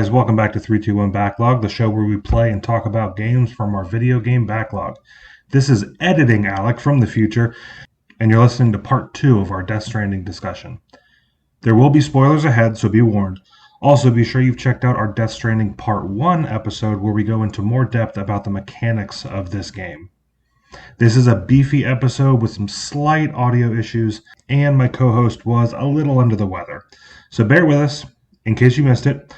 Guys, welcome back to 321 Backlog, the show where we play and talk about games from our video game backlog. This is editing Alec from the future, and you're listening to part 2 of our Death Stranding discussion. There will be spoilers ahead, so be warned. Also, be sure you've checked out our Death Stranding part 1 episode where we go into more depth about the mechanics of this game. This is a beefy episode with some slight audio issues, and my co-host was a little under the weather. So bear with us, in case you missed it.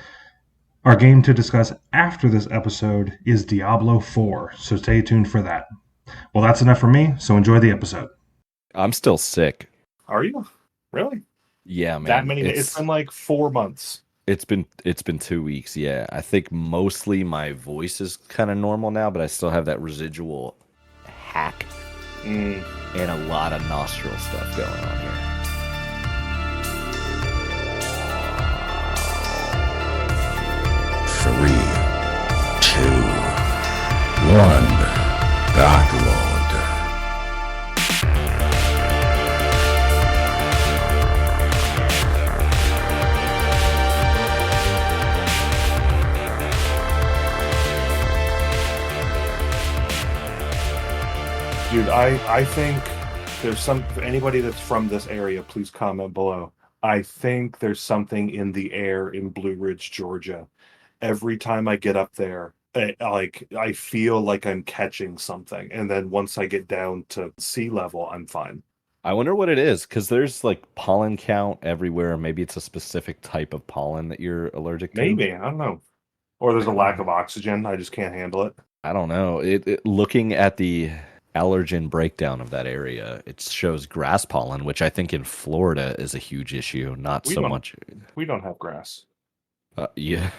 Our game to discuss after this episode is Diablo 4, so stay tuned for that. Well, that's enough for me, so enjoy the episode. I'm still sick. Are you? Really? Yeah, man. That many? It's been like 4 months. It's been 2 weeks, yeah. I think mostly my voice is kind of normal now, but I still have that residual hack and a lot of nostril stuff going on here. Three, two, one, backlog. Dude, I think there's some, if anybody that's from this area, please comment below. I think there's something in the air in Blue Ridge, Georgia. Every time I get up there, I feel like I'm catching something. And then once I get down to sea level, I'm fine. I wonder what it is, because there's like pollen count everywhere. Maybe it's a specific type of pollen that you're allergic to. Maybe, I don't know. Or there's a lack of oxygen. I just can't handle it. I don't know. Looking at the allergen breakdown of that area, it shows grass pollen, which I think in Florida is a huge issue. Not so much. We don't have grass. Yeah.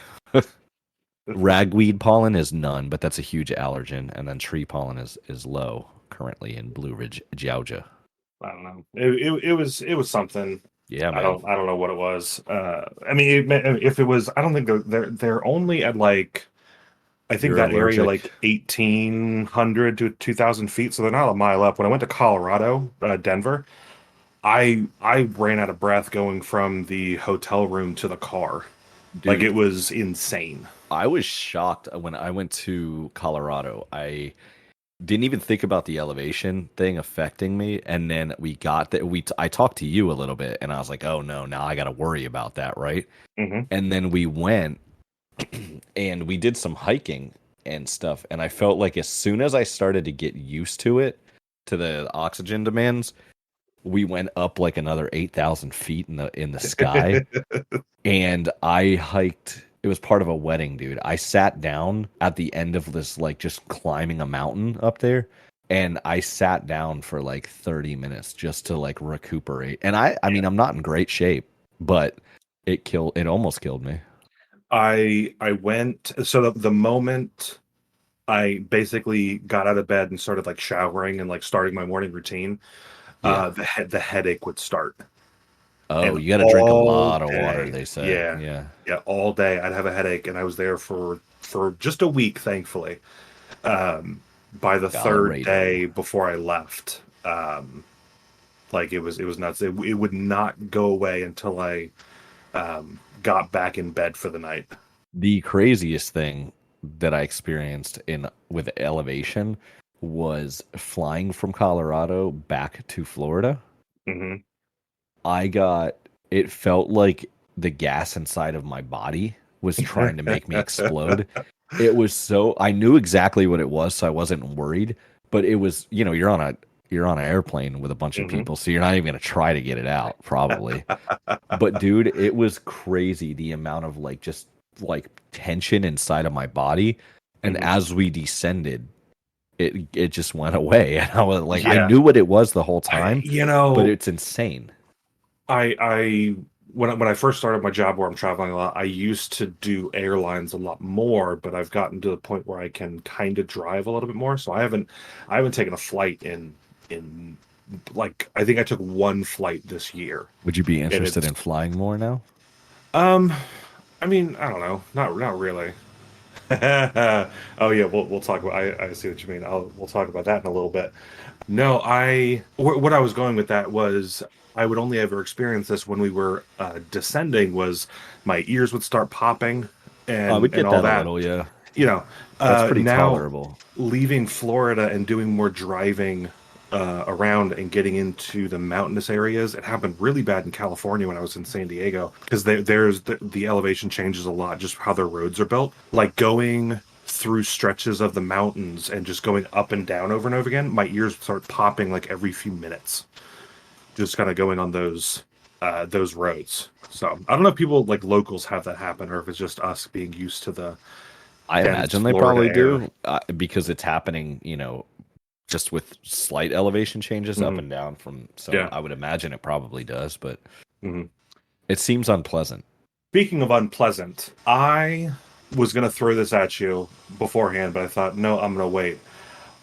Ragweed pollen is none, but that's a huge allergen, and then tree pollen is low currently in Blue Ridge, Georgia. I don't know. It was something. Yeah, man. I don't know what it was. I mean, if it was, I don't think they're only at like, I think that area like 1,800 to 2,000 feet, so they're not a mile up. When I went to Colorado, Denver, I ran out of breath going from the hotel room to the car. Dude, like, it was insane. I was shocked when I went to Colorado. I didn't even think about the elevation thing affecting me, and then we got that. I talked to you a little bit, and I was like, "Oh no, now I got to worry about that, right?" Mm-hmm. And then we went, and we did some hiking and stuff, and I felt like as soon as I started to get used to it, to the oxygen demands, we went up like another 8,000 feet in the sky. And I hiked. It was part of a wedding, dude. I sat down at the end of this, like, just climbing a mountain up there, and I sat down for like 30 minutes just to like recuperate. And I mean, I'm not in great shape, but it almost killed me. I went, so the moment I basically got out of bed and started like showering and like starting my morning routine, the headache would start. Oh, and you got to drink a lot of water, they say. Yeah, all day I'd have a headache, and I was there for just a week, thankfully. By the third day before I left, like it was nuts. It would not go away until I got back in bed for the night. The craziest thing that I experienced with elevation was flying from Colorado back to Florida. Mm-hmm. It felt like the gas inside of my body was trying to make me explode. It was I knew exactly what it was, so I wasn't worried, but it was, you're on an airplane with a bunch of people, so you're not even going to try to get it out, probably. But dude, it was crazy, the amount of like, just like tension inside of my body. And as we descended, it just went away. And I was like, I knew what it was the whole time, but it's insane. When I first started my job where I'm traveling a lot, I used to do airlines a lot more, but I've gotten to the point where I can kind of drive a little bit more. So I haven't taken a flight in like, I think I took one flight this year. Would you be interested in flying more now? I mean, I don't know, not really. Oh yeah, we'll talk about. I see what you mean. We'll talk about that in a little bit. No, what I was going with that was I would only ever experience this when we were descending. Was my ears would start popping, I would get all that a that. little, yeah. You know, That's pretty now tolerable. leaving Florida and doing more driving around and getting into the mountainous areas. It happened really bad in California when I was in San Diego because there's the elevation changes a lot, just how their roads are built. Like going through stretches of the mountains and just going up and down over and over again, my ears start popping like every few minutes. Just kind of going on those roads. So I don't know if people like locals have that happen or if it's just us being used to the. I imagine they Florida probably air. do because it's happening, just with slight elevation changes up and down from. So Yeah. I would imagine it probably does, but Mhm. it seems unpleasant. Speaking of unpleasant, I was going to throw this at you beforehand, but I thought, no, I'm going to wait.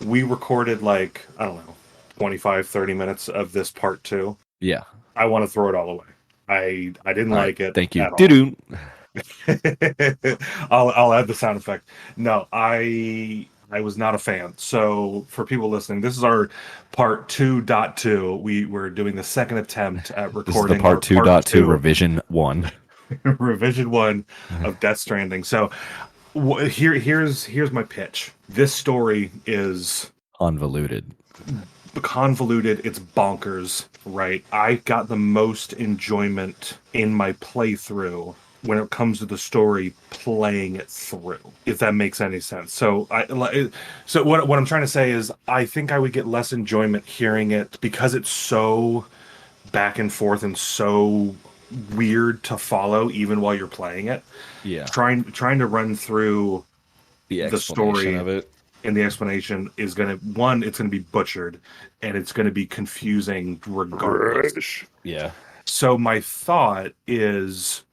We recorded like, I don't know, 25, 30 minutes of this part 2. Yeah. I want to throw it all away. I didn't All like right, it. Thank you. At all. Doo-doo. I'll add the sound effect. No, I was not a fan. So for people listening, this is our part 2.2. We were doing the second attempt at recording. This is the part 2.2 revision 1. Revision 1 of Death Stranding. So here's my pitch. This story is Convoluted. It's bonkers, right? I got the most enjoyment in my playthrough when it comes to the story playing it through, if that makes any sense. So what I'm trying to say is I think I would get less enjoyment hearing it because it's so back and forth and so weird to follow even while you're playing it. Yeah. Trying to run through The story of it. and the explanation is it's going to be butchered and it's going to be confusing regardless. Yeah. So my thought is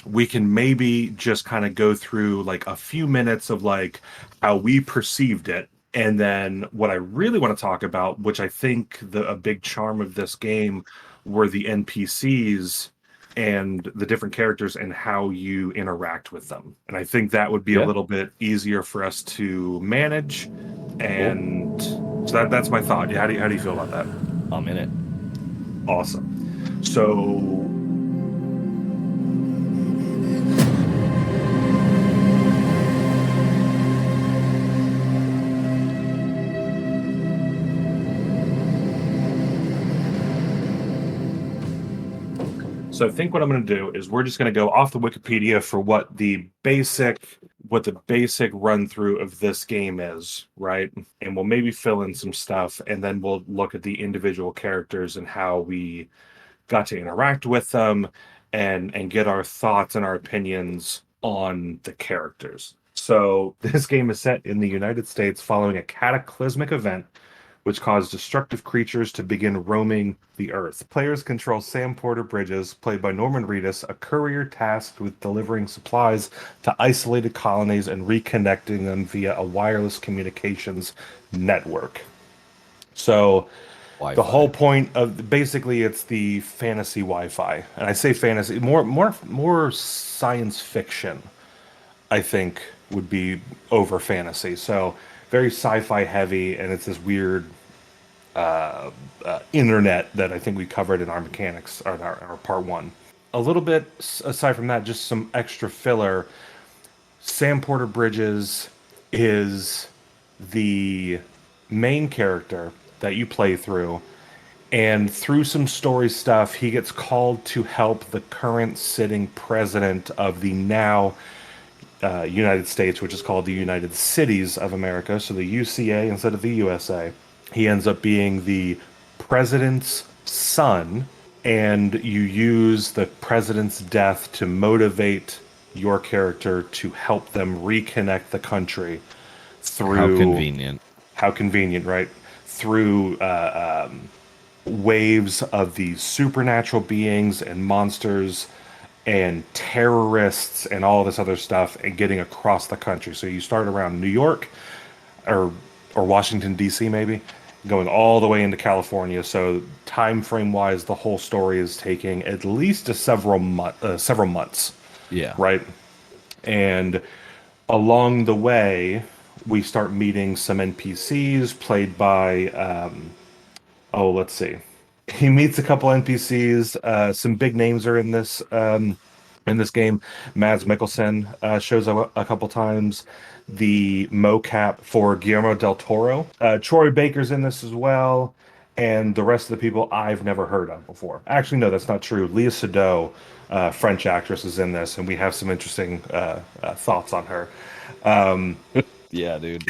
we can maybe just kind of go through like a few minutes of like how we perceived it. And then what I really want to talk about, which I think a big charm of this game were the NPCs and the different characters and how you interact with them. And I think that would be a little bit easier for us to manage. And so that's my thought. How do you feel about that? I'm in it. Awesome. So I think what I'm going to do is we're just going to go off the Wikipedia for what the basic run through of this game is, right? And we'll maybe fill in some stuff, and then we'll look at the individual characters and how we got to interact with them, and get our thoughts and our opinions on the characters. So this game is set in the United States following a cataclysmic event which caused destructive creatures to begin roaming the earth. Players control Sam Porter Bridges, played by Norman Reedus, a courier tasked with delivering supplies to isolated colonies and reconnecting them via a wireless communications network. So Wi-Fi. The whole point of basically it's the fantasy Wi-Fi. And I say fantasy, more science fiction, I think, would be over fantasy. So very sci-fi heavy, and it's this weird internet that I think we covered in our mechanics, or our part 1. A little bit aside from that, just some extra filler. Sam Porter Bridges is the main character that you play through, and through some story stuff, he gets called to help the current sitting president of the now United States, which is called the United Cities of America, so the UCA instead of the USA. He ends up being the president's son, and you use the president's death to motivate your character to help them reconnect the country through... How convenient, right? Through waves of these supernatural beings and monsters and terrorists and all this other stuff, and getting across the country. So you start around New York or Washington, D.C. maybe, going all the way into California. So time frame wise, the whole story is taking at least several months. Yeah. Right. And along the way, we start meeting some NPCs played by, let's see. He meets a couple NPCs. Some big names are in this in this game. Mads Mikkelsen shows up a couple times. The mocap for Guillermo del Toro. Troy Baker's in this as well. And the rest of the people I've never heard of before. Actually, no, that's not true. Léa Seydoux, French actress, is in this, and we have some interesting thoughts on her. Yeah, dude.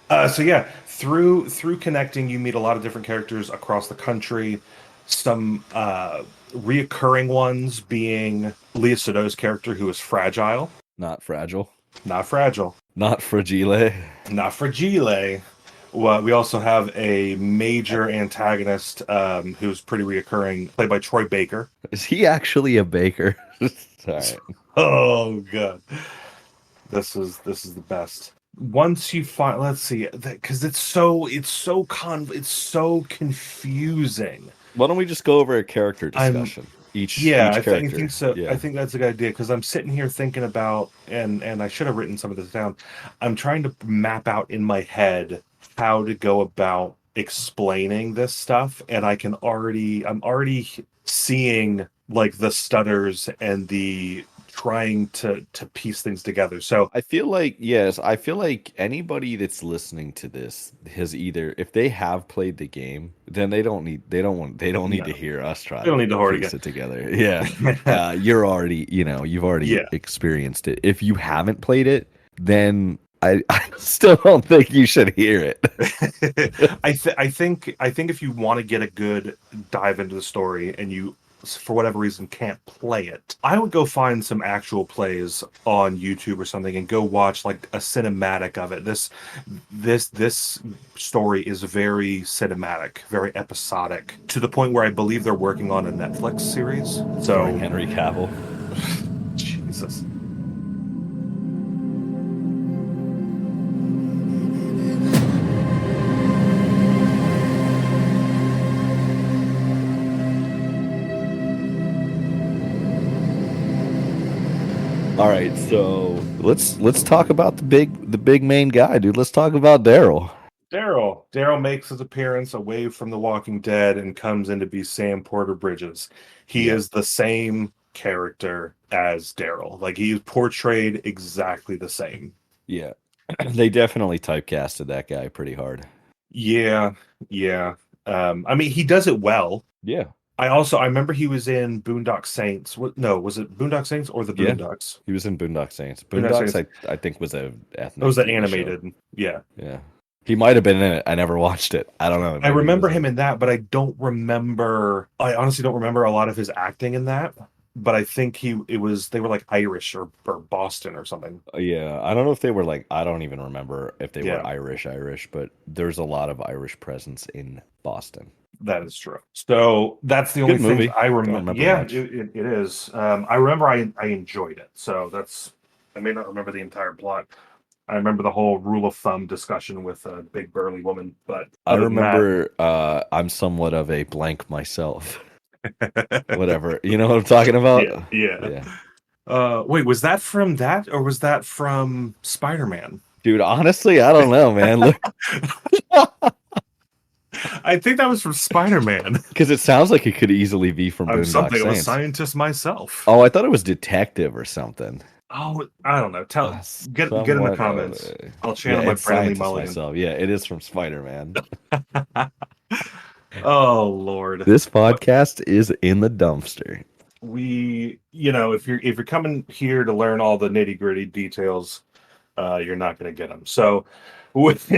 So yeah, through connecting, you meet a lot of different characters across the country. Some reoccurring ones being Léa Seydoux's character, who is fragile. Not fragile. Not fragile. Not fragile. Not fragile. Well, we also have a major antagonist who's pretty reoccurring, played by Troy Baker. Is he actually a baker? Sorry. Oh god, this is the best. Once you find, let's see, because it's so confusing. Why don't we just go over a character discussion? Each I character. think so. Yeah. I think that's a good idea because I'm sitting here thinking about, and I should have written some of this down. I'm trying to map out in my head how to go about explaining this stuff, and I'm already seeing like the stutters and the trying to piece things together. So I feel like anybody that's listening to this has either, if they have played the game, then they don't need to hear us try. They don't need to piece it together. Yeah, you've already experienced it. If you haven't played it, then I still don't think you should hear it. I think if you want to get a good dive into the story and you, for whatever reason, can't play it, I would go find some actual plays on YouTube or something and go watch like a cinematic of it. This story is very cinematic, very episodic, to the point where I believe they're working on a Netflix series. So Starring Henry Cavill. Jesus. All right, so let's talk about the big main guy, dude. Let's talk about Daryl. Daryl makes his appearance away from The Walking Dead and comes in to be Sam Porter Bridges. He is the same character as Daryl. Like, he's portrayed exactly the same. Yeah. They definitely typecasted that guy pretty hard. Yeah. I mean, he does it well. Yeah. I remember he was in Boondock Saints. Was it Boondock Saints or the Boondocks? He was in Boondock Saints. Boondocks, I think, was a ethnic. It was the animated. Show. Yeah. He might have been in it. I never watched it. I don't know. I remember him in that, but I honestly don't remember a lot of his acting in that. But I think they were like Irish or Boston or something. Yeah, I don't know if they were like, I don't even remember if they were Irish, but there's a lot of Irish presence in Boston. That is true. So that's the only thing I remember. Yeah, it is. I remember I enjoyed it. So I may not remember the entire plot. I remember the whole rule of thumb discussion with a big burly woman, but I remember I'm somewhat of a blank myself. Whatever. You know what I'm talking about? Yeah. Wait, was that from that or was that from Spider-Man? Dude, honestly, I don't know, man. Look. I think that was from Spider-Man. Because it sounds like it could easily be from Boondock something Saints. of a scientist myself. Oh, I thought it was detective or something. Oh, I don't know. Get in the comments. I'll channel my Bradley Mulligan. Myself. Yeah, it is from Spider-Man. Oh Lord. This podcast is in the dumpster. If you're coming here to learn all the nitty-gritty details, you're not going to get them. So with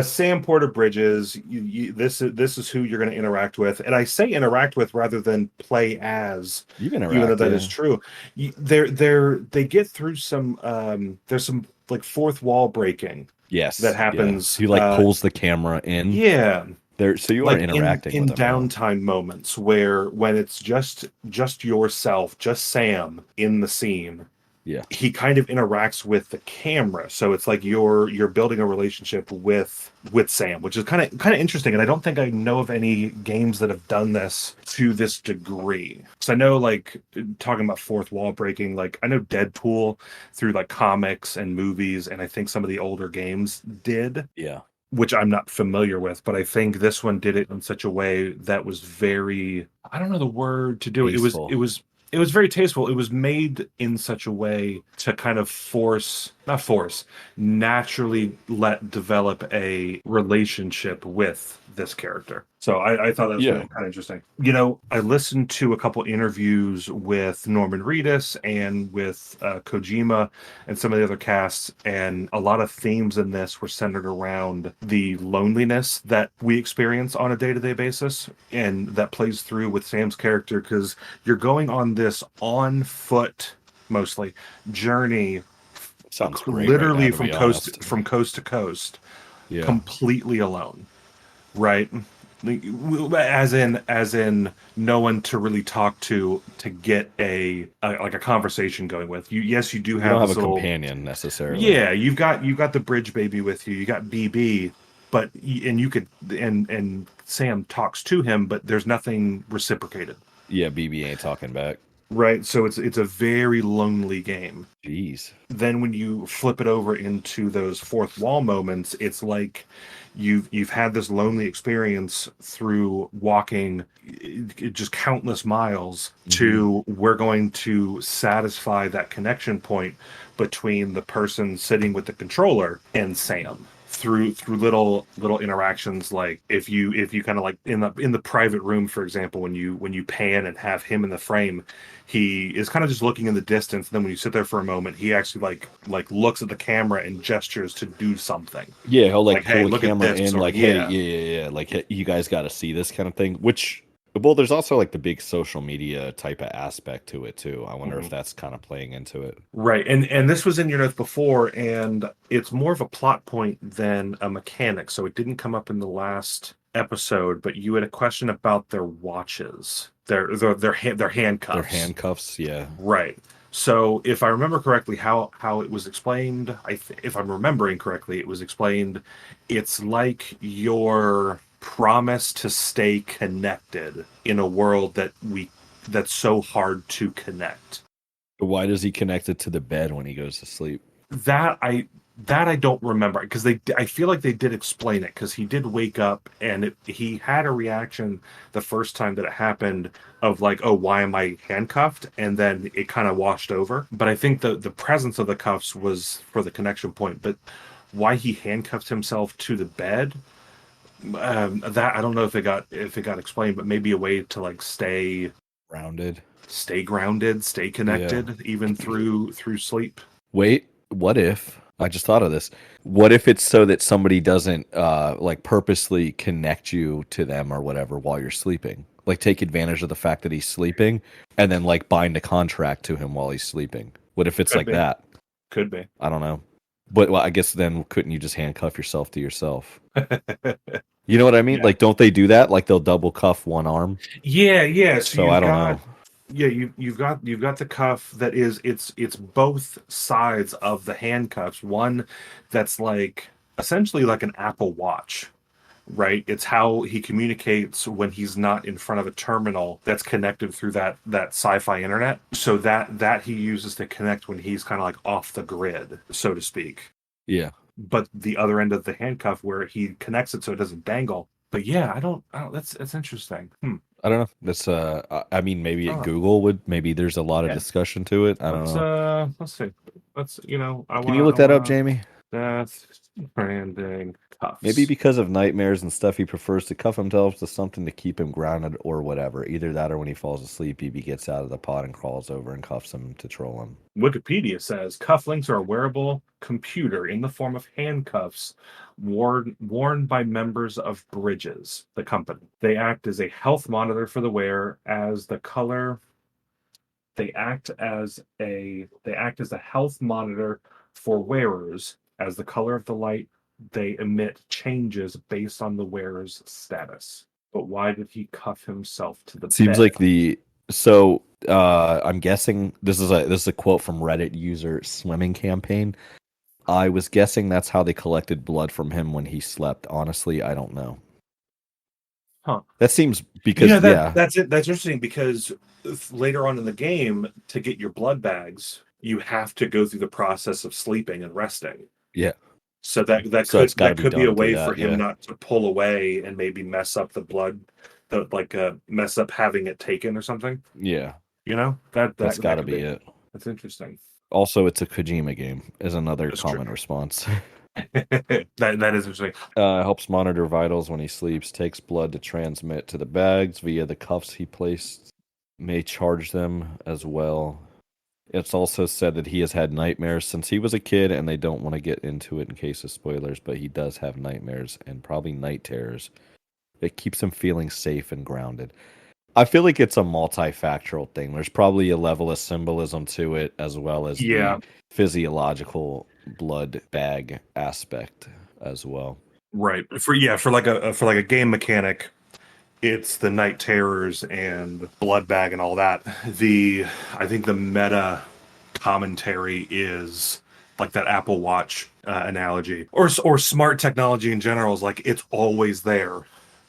Sam Porter Bridges, this is who you're going to interact with, and I say interact with rather than play as. Even though that is true, they get through some. There's some like fourth wall breaking. Yes, that happens. He pulls the camera in. Yeah. So you are interacting in with them, downtime moments when it's just yourself, just Sam in the scene. Yeah, he kind of interacts with the camera, so it's like you're building a relationship with Sam, which is kind of interesting. And I don't think I know of any games that have done this to this degree. So I know, like, talking about fourth wall breaking, like I know Deadpool through like comics and movies, and I think some of the older games did. Yeah. which I'm not familiar with, but I think this one did it in such a way that was very, I don't know the word to do it. Tasteful. It was very tasteful. It was made in such a way to kind of naturally let develop a relationship with this character. So I thought that was kind of interesting. You know, I listened to a couple interviews with Norman Reedus and with Kojima and some of the other casts, and a lot of themes in this were centered around the loneliness that we experience on a day-to-day basis, and that plays through with Sam's character because you're going on this on foot mostly journey. Sounds great. Literally right now, from coast to coast, yeah. completely alone, right? As in no one to really talk to get a conversation going with. You do You have don't have a this little companion necessarily. Yeah, you've got the bridge baby with you. You got BB, but and Sam talks to him, but there's nothing reciprocated. Yeah, BB ain't talking back. Right, so it's a very lonely game. Jeez. Then when you flip it over into those fourth wall moments, it's like you've had this lonely experience through walking just countless miles to we're going to satisfy that connection point between the person sitting with the controller and Sam. Through little interactions, like if you kind of like in the private room, for example, when you pan and have him in the frame, he is kind of just looking in the distance. And then when you sit there for a moment, he actually like looks at the camera and gestures to do something. Yeah, he'll pull hey, the camera in, or, hey, yeah, like, hey, you guys got to see this kind of thing. Which, well, there's also like the big social media type of aspect to it too. I wonder if that's kind of playing into it. Right, and this was in your notes before, and it's more of a plot point than a mechanic, so it didn't come up in the last episode. But you had a question about their watches, their handcuffs. Their handcuffs, yeah. Right. So if I remember correctly, how it was explained, if I'm remembering correctly, it was explained. It's like your promise to stay connected in a world that's so hard to connect. Why does he connect it to the bed when he goes to sleep? That I don't remember, because I feel like they did explain it, because he did wake up and he had a reaction the first time that it happened of like, oh, why am I handcuffed? And then it kind of washed over. But I think the presence of the cuffs was for the connection point. But why he handcuffed himself to the bed, that I don't know if it got explained, but maybe a way to like stay grounded, stay connected, even through sleep. Wait, what if I just thought of this? What if it's so that somebody doesn't like purposely connect you to them or whatever while you're sleeping? Like take advantage of the fact that he's sleeping and then like bind a contract to him while he's sleeping. What if it's that? Could be. I don't know. But well, I guess then couldn't you just handcuff yourself to yourself? You know what I mean? Yeah. Like, don't they do that? Like they'll double cuff one arm. Yeah. So I don't know. Yeah, you've got the cuff that is it's both sides of the handcuffs. One that's like essentially like an Apple Watch, right? It's how he communicates when he's not in front of a terminal that's connected through that sci-fi internet. So that he uses to connect when he's kind of like off the grid, so to speak. Yeah. But the other end of the handcuff where he connects it so it doesn't dangle. But yeah, I don't that's interesting. I don't know. That's I mean, maybe at Google would. Maybe there's a lot of discussion to it. I don't know. Let's see. Can you look that up, Jamie? Death Stranding cuffs. Maybe because of nightmares and stuff, he prefers to cuff himself to something to keep him grounded or whatever. Either that or when he falls asleep, BB gets out of the pod and crawls over and cuffs him to troll him. Wikipedia says cufflinks are a wearable computer in the form of handcuffs worn by members of Bridges, the company. They act as a health monitor for the wearer as the color. They act as a health monitor for wearers as the color of the light they emit changes based on the wearer's status. But why did he cuff himself to the bed? Seems like I'm guessing this is a quote from Reddit user Swimming Campaign. I was guessing that's how they collected blood from him when he slept. Honestly, I don't know. Huh. That seems because that's it. That's interesting because later on in the game, to get your blood bags, you have to go through the process of sleeping and resting. Yeah. So that could be a way for him not to pull away and maybe mess up the blood, mess up having it taken or something. Yeah, that's got to be it. That's interesting. Also, it's a Kojima game, is another common response. that is interesting. Helps monitor vitals when he sleeps, takes blood to transmit to the bags via the cuffs he placed, may charge them as well. It's also said that he has had nightmares since he was a kid, and they don't want to get into it in case of spoilers, but he does have nightmares and probably night terrors. It keeps him feeling safe and grounded. I feel like it's a multifactorial thing. There's probably a level of symbolism to it, as well as the physiological blood bag aspect as well. Right. For like a game mechanic, it's the night terrors and blood bag and all that. I think the meta commentary is like that Apple Watch analogy, or smart technology in general, is like it's always there,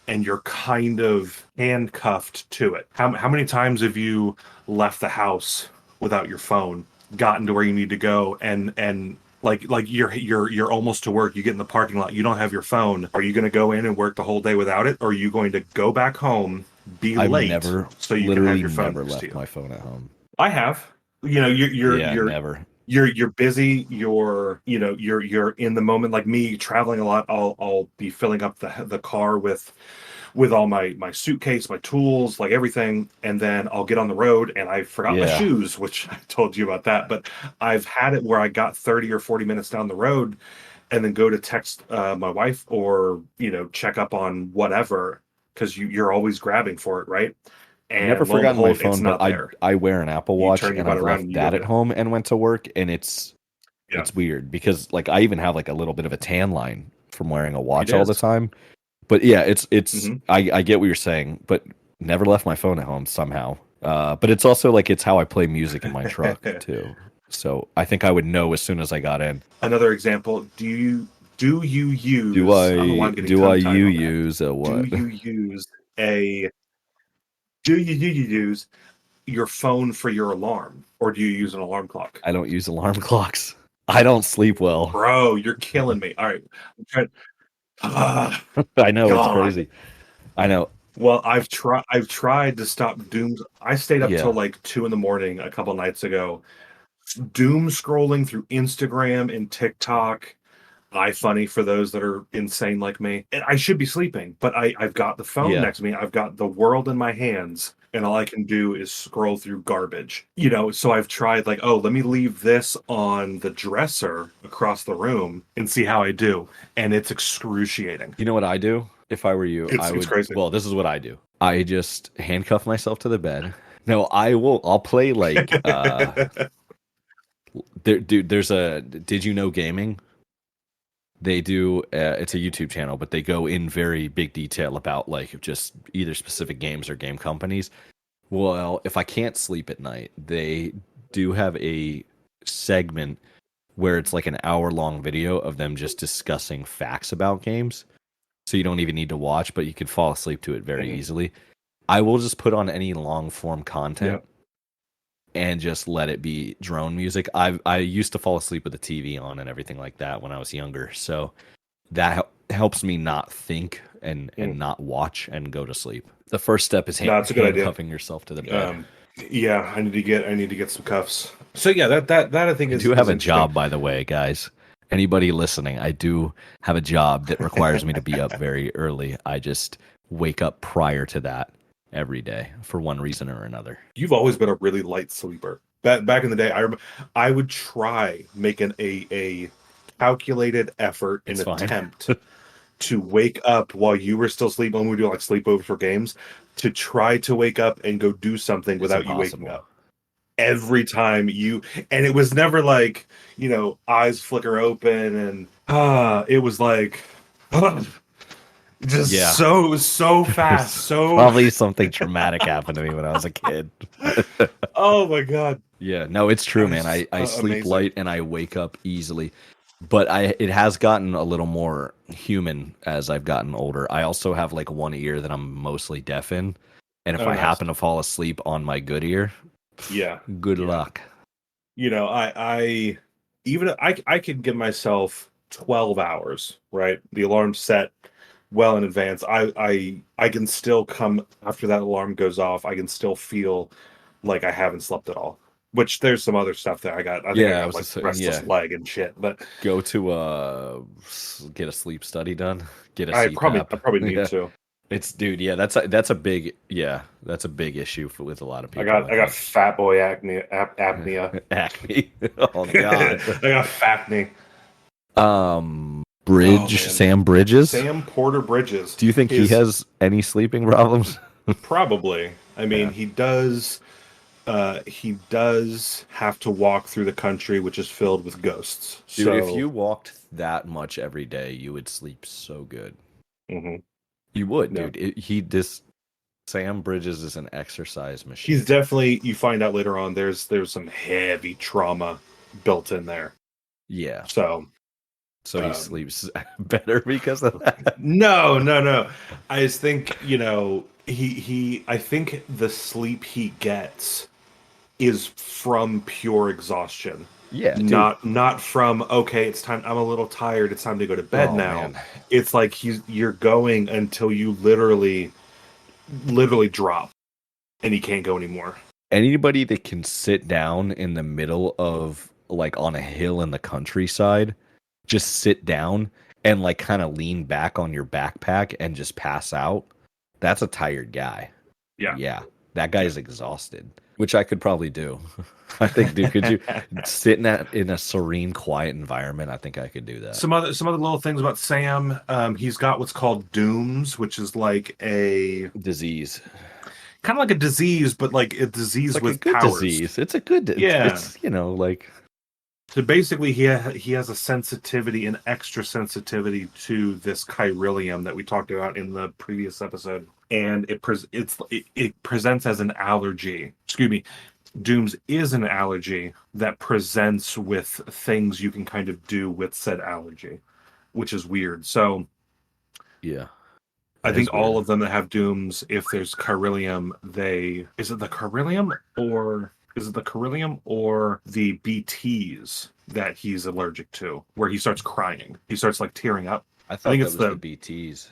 and you're kind of handcuffed to it. How many times have you left the house without your phone, gotten to where you need to go, and like you're almost to work, you get in the parking lot, you don't have your phone. Are you going to go in and work the whole day without it, or are you going to go back home, late, so you can have your phone? Never left my phone at home. I have. You're never. You're busy. You're in the moment. Like me, traveling a lot. I'll be filling up the car with all my suitcase, my tools, like everything, and then I'll get on the road and I forgot my shoes, which I told you about that. But I've had it where I got 30 or 40 minutes down the road and then go to text my wife or check up on whatever, because you're always grabbing for it, right? And never forgotten my phone, but I wear an Apple Watch, and I've left that at home and went to work, and it's weird because like I even have like a little bit of a tan line from wearing a watch all the time. But yeah, it's I get what you're saying, but never left my phone at home somehow. But it's also like it's how I play music in my truck too. So I think I would know as soon as I got in. Another example: do you use your phone for your alarm, or do you use an alarm clock? I don't use alarm clocks. I don't sleep well. Bro, you're killing me. All right. I'm trying. I know, it's crazy. I know. Well, I've tried to stop doom. I stayed up till like 2 a.m. a couple nights ago, doom scrolling through Instagram and TikTok, iFunny for those that are insane like me. And I should be sleeping, but I've got the phone next to me. I've got the world in my hands, and all I can do is scroll through garbage. So I've tried like, let me leave this on the dresser across the room and see how I do. And it's excruciating. You know what I do? If I were you, I would. Crazy. Well, this is what I do. I just handcuff myself to the bed. No, I'll play like there's a Did You Know Gaming? They do it's a YouTube channel, but they go in very big detail about like just either specific games or game companies. Well, if I can't sleep at night, they do have a segment where it's like an hour-long video of them just discussing facts about games. So you don't even need to watch, but you can fall asleep to it very easily. I will just put on any long-form content and just let it be drone music. I used to fall asleep with the TV on and everything like that when I was younger, so that helps me not think and not watch and go to sleep. The first step is handcuffing yourself to the bed. I need to get some cuffs. So yeah, that I think is. I do have a job, by the way, guys. Anybody listening, I do have a job that requires me to be up very early. I just wake up prior to that every day for one reason or another. You've always been a really light sleeper. Back in the day, I would try making a calculated effort and attempt to wake up while you were still sleeping. When we do like sleepovers for games, to try to wake up and go do something without you waking up. Every time and it was never like, eyes flicker open and it was like just so fast. So probably something traumatic happened to me when I was a kid. Oh my god. Yeah, no, it's true, man. I sleep light and I wake up easily. But it has gotten a little more human as I've gotten older. I also have like one ear that I'm mostly deaf in. And if I happen to fall asleep on my good ear, good luck. I can give myself 12 hours, right? The alarm's set well in advance. I can still come after that alarm goes off. I can still feel like I haven't slept at all. Which there's some other stuff there. I think I got like restless leg and shit. But go to get a sleep study done. Get a I CPAP. probably need to. It's that's a big issue with a lot of people. I got fat boy acne apnea. Acne. Oh god. I got fatney. Sam Bridges. Sam Porter Bridges. Do you think he has any sleeping problems? Probably. I mean, he does. He does have to walk through the country, which is filled with ghosts. Dude, so, if you walked that much every day, you would sleep so good. Mm-hmm. You would, dude. Sam Bridges is an exercise machine. He's definitely. You find out later on. There's some heavy trauma built in there. Yeah. So he sleeps better because of that. No. I just think he. I think the sleep he gets is from pure exhaustion. Yeah, not from it's time. I'm a little tired. It's time to go to bed now. Man. It's like you're going until you literally drop, and you can't go anymore. Anybody that can sit down in the middle of like on a hill in the countryside, just sit down and like kind of lean back on your backpack and just pass out. That's a tired guy. Yeah. That guy's exhausted, which I could probably do. I think, dude, could you sit in a serene, quiet environment? I think I could do that. Some other little things about Sam. He's got what's called dooms, which is like a disease, kind of like a disease, but like a disease like with a good powers. Disease. It's a good. It's like. So basically, he has a sensitivity, an extra sensitivity to this chiralium that we talked about in the previous episode, and it presents as an allergy. Excuse me. Dooms is an allergy that presents with things you can kind of do with said allergy, which is weird. So, yeah, I think all of them that have dooms, if there's chiralium, is it the chiralium or the BTs that he's allergic to, where he starts crying, he starts like tearing up. I think it's the BTs.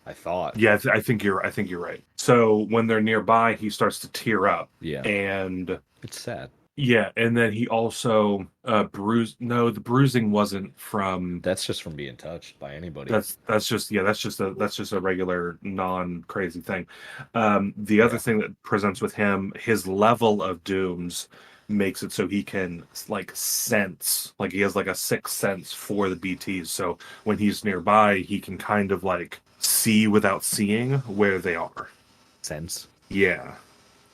I thought. Yeah, I think you're right. So when they're nearby, he starts to tear up. Yeah, and it's sad. Yeah, and then he also bruised. No, the bruising wasn't from. That's just from being touched by anybody. That's just a regular non-crazy thing. The other thing that presents with him, his level of dooms makes it so he can like sense, like he has like a sixth sense for the BTs. So when he's nearby, he can kind of like see without seeing where they are. Sense. Yeah.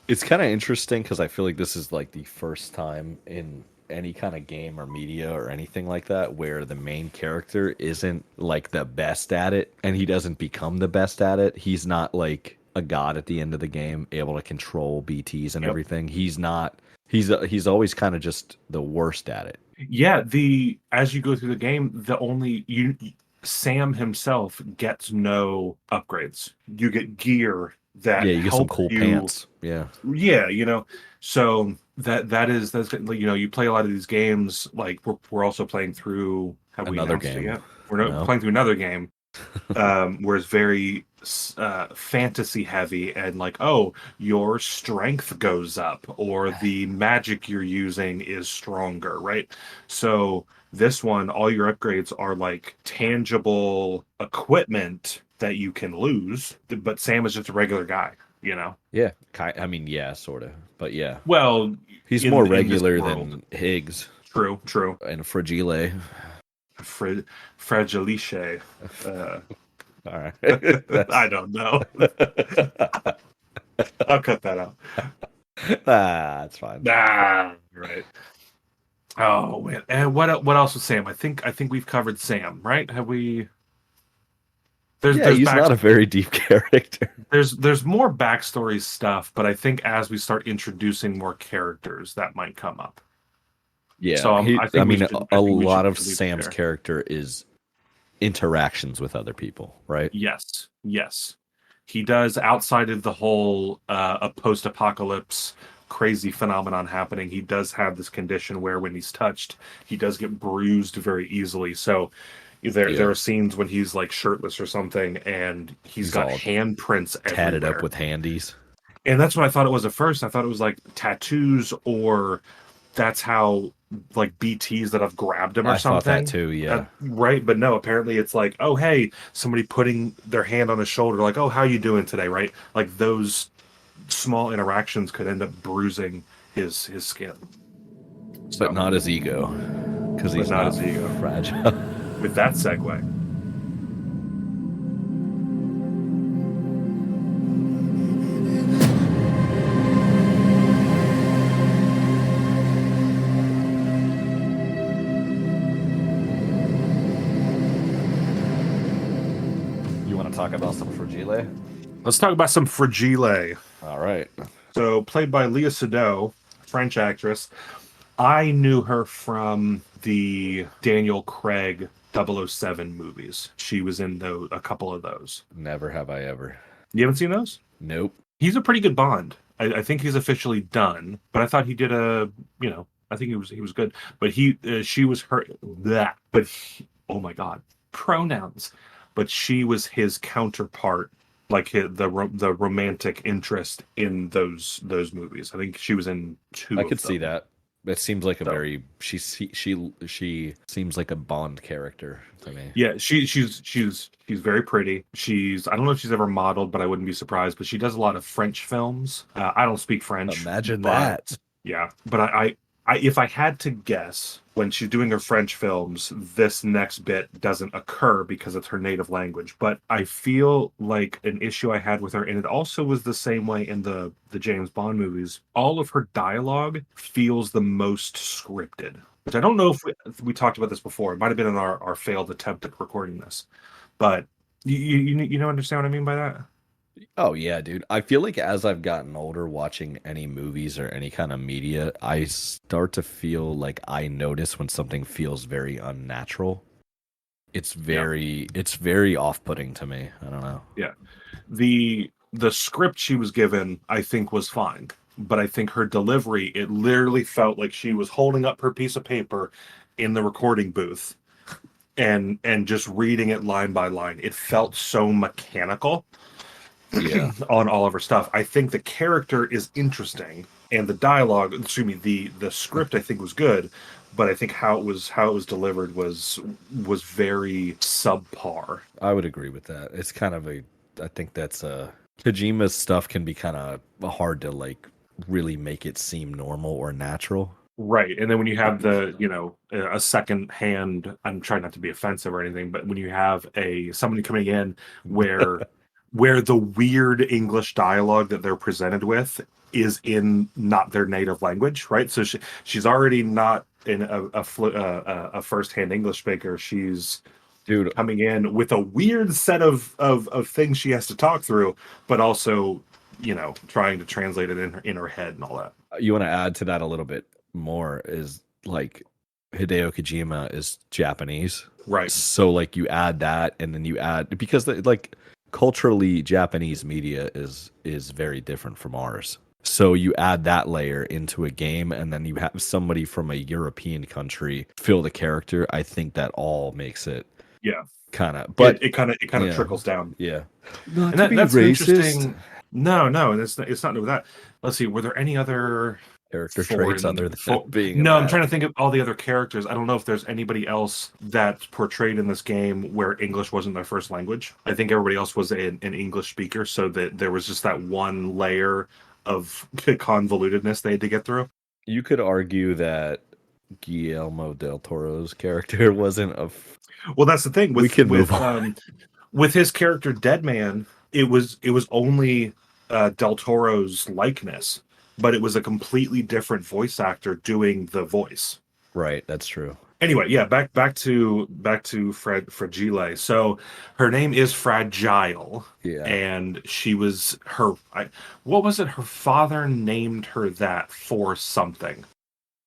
It's kind of interesting because I feel like this is like the first time in any kind of game or media or anything like that where the main character isn't like the best at it and he doesn't become the best at it. He's not like a god at the end of the game able to control BTs and everything. He's not. He's always kind of just the worst at it. Yeah, as you go through the game, Sam himself gets no upgrades. You get gear that you get some cool pants. Yeah, so that's you play a lot of these games. Like we're also playing through another game. Yet? We're playing through another game where it's very fantasy heavy and like, oh, your strength goes up or the magic you're using is stronger, right? So this one, all your upgrades are like tangible equipment that you can lose, but Sam is just a regular guy, Yeah, I mean, yeah, sort of, but yeah. Well, he's more regular than Higgs. True. And Fragile. Fragiliche. All right. I don't know. I'll cut that out. That's fine. Right. Oh man. And what else was Sam? I think we've covered Sam, right? Have we? He's not a very deep character. There's more backstory stuff, but I think as we start introducing more characters, that might come up. Yeah. So a lot of Sam's character is interactions with other people, right? Yes. He does, outside of the whole a post-apocalypse crazy phenomenon happening. He does have this condition where when he's touched, he does get bruised very easily. So there are scenes when he's like shirtless or something, and he's got handprints tatted everywhere. up with handies. And that's what I thought it was at first. I thought it was like tattoos, or that's how like BTs that have grabbed him or something. I thought that too, yeah. Right, but no, apparently it's like, oh hey, somebody putting their hand on his shoulder, like, oh, how you doing today, right? Like those small interactions could end up bruising his skin. But not his ego, because he's not his ego. Fragile. With that segue. You want to talk about some Fragile? Let's talk about some Fragile. All right. So, played by Léa Seydoux, French actress. I knew her from the Daniel Craig 007 movies. She was in a couple of those. Never have I ever. You haven't seen those? Nope. He's a pretty good Bond. I think he's officially done, but I thought he did I think he was good. But she was her that. But oh my God, pronouns. But she was his counterpart, like the romantic interest in those movies. I think she was in 2. I could see that. It seems like she seems like a Bond character to me. Yeah, she's very pretty. I don't know if she's ever modeled, but I wouldn't be surprised. But she does a lot of French films. I don't speak French. Imagine that. Yeah, but I if I had to guess, when she's doing her French films, this next bit doesn't occur because it's her native language. But I feel like an issue I had with her, and it also was the same way in the James Bond movies, all of her dialogue feels the most scripted. Which I don't know if we talked about this before. It might have been in our failed attempt at recording this. But you know understand what I mean by that? Oh yeah, dude. I feel like as I've gotten older, watching any movies or any kind of media, I start to feel like I notice when something feels very unnatural. It's very off-putting to me. I don't know. Yeah. The script she was given, I think, was fine. But I think her delivery, it literally felt like she was holding up her piece of paper in the recording booth and just reading it line by line. It felt so mechanical. Yeah. On all of her stuff. I think the character is interesting, and the dialogue, the script I think was good, but I think how it was delivered was very subpar. I would agree with that. It's kind of I think that's Kojima's stuff can be kind of hard to like really make it seem normal or natural. Right. And then when you have a second hand, I'm trying not to be offensive or anything, but when you have somebody coming in where the weird English dialogue that they're presented with is in not their native language, right? So she's already not in a first-hand English speaker. She's coming in with a weird set of things she has to talk through, but also, trying to translate it in her head and all that. You want to add to that a little bit more is like Hideo Kojima is Japanese. Right. So like you add that, and then you add, because culturally, Japanese media is very different from ours. So you add that layer into a game, and then you have somebody from a European country fill the character. I think that all makes it kind of, but it kind of trickles down. Yeah, and that's interesting. No, it's not with that. Let's see. Were there any other character traits other than being? No, I'm trying to think of all the other characters. I don't know if there's anybody else that's portrayed in this game where English wasn't their first language. I think everybody else was an English speaker, so that there was just that one layer of convolutedness they had to get through. You could argue that Guillermo del Toro's character wasn't well, that's the thing. We can move on. With his character Deadman, it was only del Toro's likeness, but it was a completely different voice actor doing the voice. Right, that's true. Anyway, yeah, back to Fragile. So her name is Fragile. Yeah. And she was what was it? Her father named her that for something.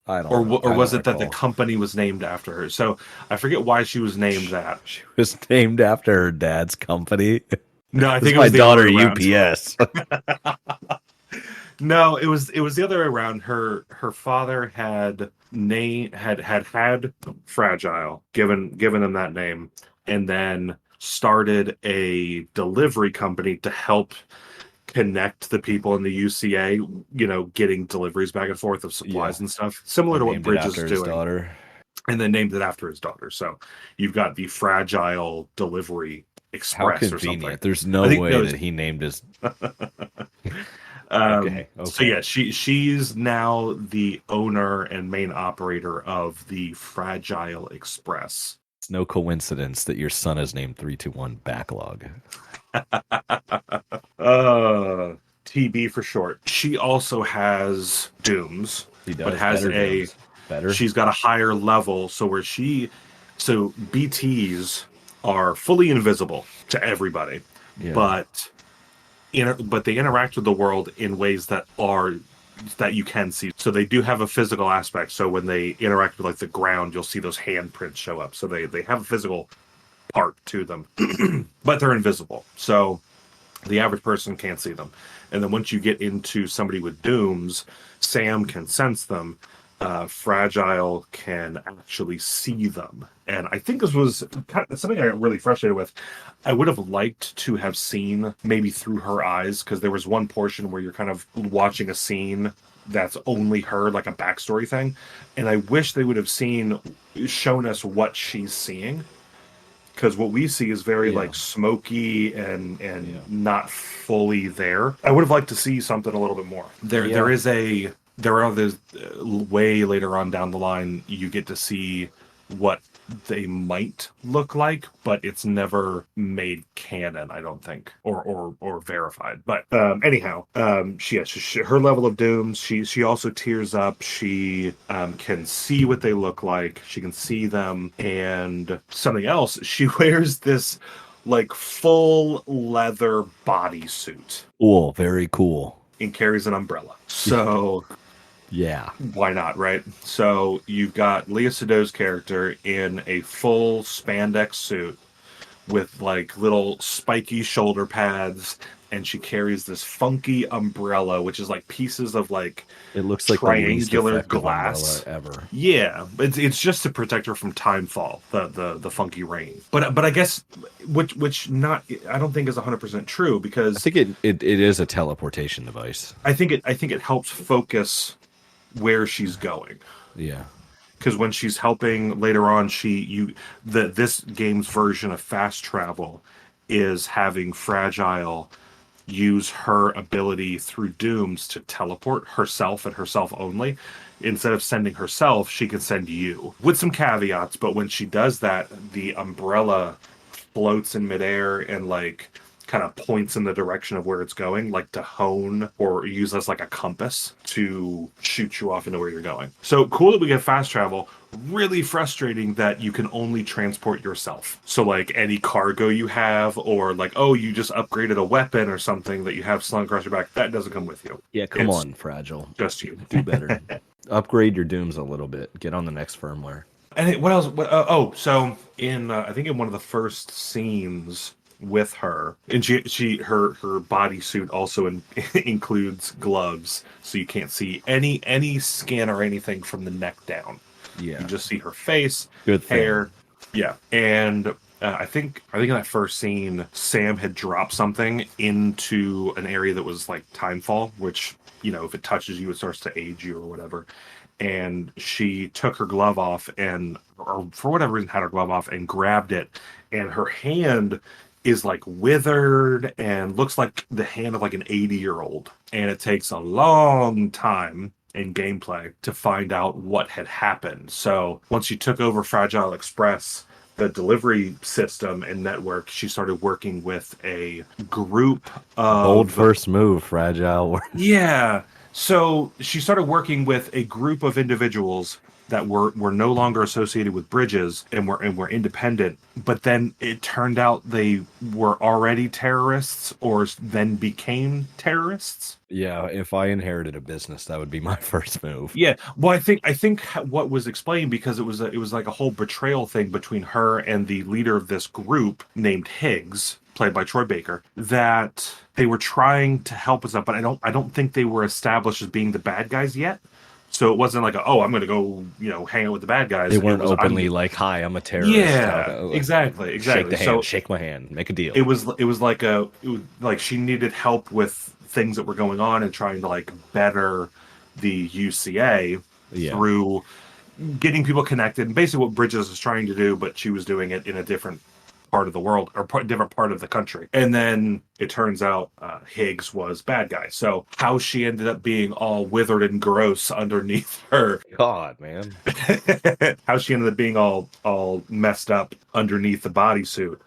I don't know. Or was it recall. that the company was named after her? So I forget why she was named that. She was named after her dad's company. No, I think it my was daughter UPS. No, it was the other way around. Her father had Fragile, given him that name, and then started a delivery company to help connect the people in the UCA, getting deliveries back and forth of supplies and stuff, similar to what Bridge is doing. Daughter. And then named it after his daughter. So you've got the Fragile Delivery Express. How convenient. Or something. There's no way that he named his. Okay. So yeah, she's now the owner and main operator of the Fragile Express. It's no coincidence that your son is named 321 Backlog. TB for short. She also has Dooms, but has she's got a higher level, so BTs are fully invisible to everybody, but they interact with the world in ways that you can see. So they do have a physical aspect. So when they interact with like the ground, you'll see those handprints show up. So they have a physical part to them, but they're invisible. So the average person can't see them. And then once you get into somebody with Dooms, Sam can sense them. Fragile can actually see them. And I think this was something I got really frustrated with. I would have liked to have seen maybe through her eyes, because there was one portion where you're kind of watching a scene that's only her, like a backstory thing. And I wish they would have shown us what she's seeing. Because what we see is very like smoky and not fully there. I would have liked to see something a little bit more. There are others way later on down the line, you get to see what they might look like, but it's never made canon, I don't think, or verified. But anyhow, her level of Dooms, she also tears up. She can see what they look like. She can see them. And something else, she wears this like full leather bodysuit. Oh, very cool. And carries an umbrella. So... yeah. Why not, right? So you've got Lea Seydoux' character in a full spandex suit with like little spiky shoulder pads, and she carries this funky umbrella, which is like pieces of like it looks like triangular glass ever. Yeah, it's just to protect her from timefall, the funky rain. But I guess which not I don't think is 100% true, because I think it is a teleportation device. I think it helps focus where she's going. Yeah. Because when she's helping later on, this game's version of fast travel is having Fragile use her ability through Dooms to teleport herself and herself only. Instead of sending herself, she can send you, with some caveats. But when she does that, the umbrella floats in midair and like kind of points in the direction of where it's going, like to hone or use as like a compass to shoot you off into where you're going. So cool that we get fast travel. Really frustrating that you can only transport yourself. So like any cargo you have, or like, oh, you just upgraded a weapon or something that you have slung across your back, that doesn't come with you. Yeah, come on, Fragile. Just you. Do better. Upgrade your Dooms a little bit. Get on the next firmware. And what else? So in I think in one of the first scenes with her, and her bodysuit also includes gloves, so you can't see any skin or anything from the neck down. Yeah, you just see her face, good hair. Yeah, and I think in that first scene, Sam had dropped something into an area that was like timefall, which, if it touches you, it starts to age you or whatever. And she took her glove off or for whatever reason had her glove off and grabbed it, and her hand is like withered and looks like the hand of like an 80-year-old. And it takes a long time in gameplay to find out what had happened. So once she took over Fragile Express, the delivery system and network, she started working with a group of... Bold first move, Fragile. Yeah. So she started working with a group of individuals that were no longer associated with Bridges and were independent, but then it turned out they were already terrorists or then became terrorists. Yeah, if I inherited a business, that would be my first move. Yeah, well, I think what was explained, because it was like a whole betrayal thing between her and the leader of this group named Higgs, played by Troy Baker, that they were trying to help us out, but I don't think they were established as being the bad guys yet. So it wasn't like, I'm going to go, hang out with the bad guys. They weren't openly like, "Hi, I'm a terrorist." Yeah, exactly. Shake the hand, shake my hand, make a deal. It was like she needed help with things that were going on and trying to like better the UCA through getting people connected. And basically what Bridges was trying to do, but she was doing it in a different part of the world or different part of the country. And then it turns out Higgs was bad guy. So how she ended up being all withered and gross underneath her, God, man, how she ended up being all messed up underneath the bodysuit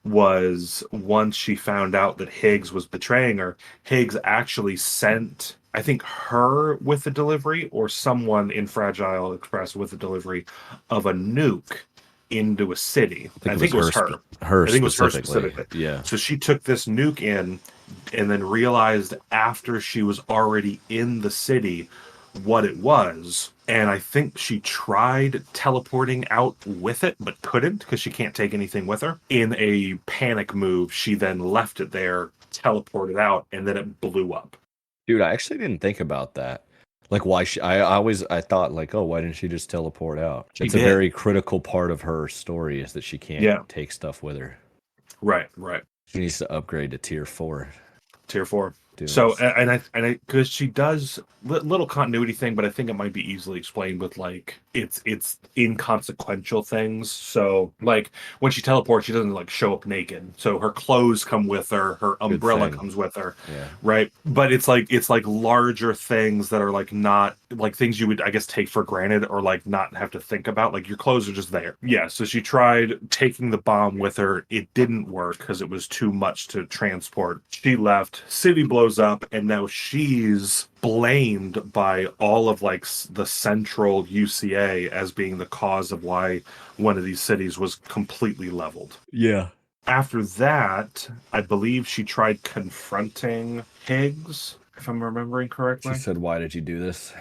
was, once she found out that Higgs was betraying her, Higgs actually sent, I think, her with the delivery, or someone in Fragile Express with the delivery of a nuke into a city. I think it was her. I think it was her specifically. Yeah. So she took this nuke in and then realized after she was already in the city what it was. And I think she tried teleporting out with it, but couldn't because she can't take anything with her. In a panic move, she then left it there, teleported out, and then it blew up. Dude, I actually didn't think about that. Like, why I thought like, oh, why didn't she just teleport out? It's a very critical part of her story, is that she can't take stuff with her. Right. She needs to upgrade to tier 4. Tier 4. So, and I because she does little continuity thing, but I think it might be easily explained with like it's inconsequential things. So like when she teleports, she doesn't like show up naked. So her clothes come with her, her umbrella comes with her, right? But it's like larger things that are like not like things you would, I guess, take for granted or like not have to think about. Like your clothes are just there. Yeah. So she tried taking the bomb with her. It didn't work because it was too much to transport. She left. City blows up, and now she's blamed by all of like the central UCA as being the cause of why one of these cities was completely leveled. Yeah. After that, I believe she tried confronting Higgs, if I'm remembering correctly. She said, "Why did you do this?"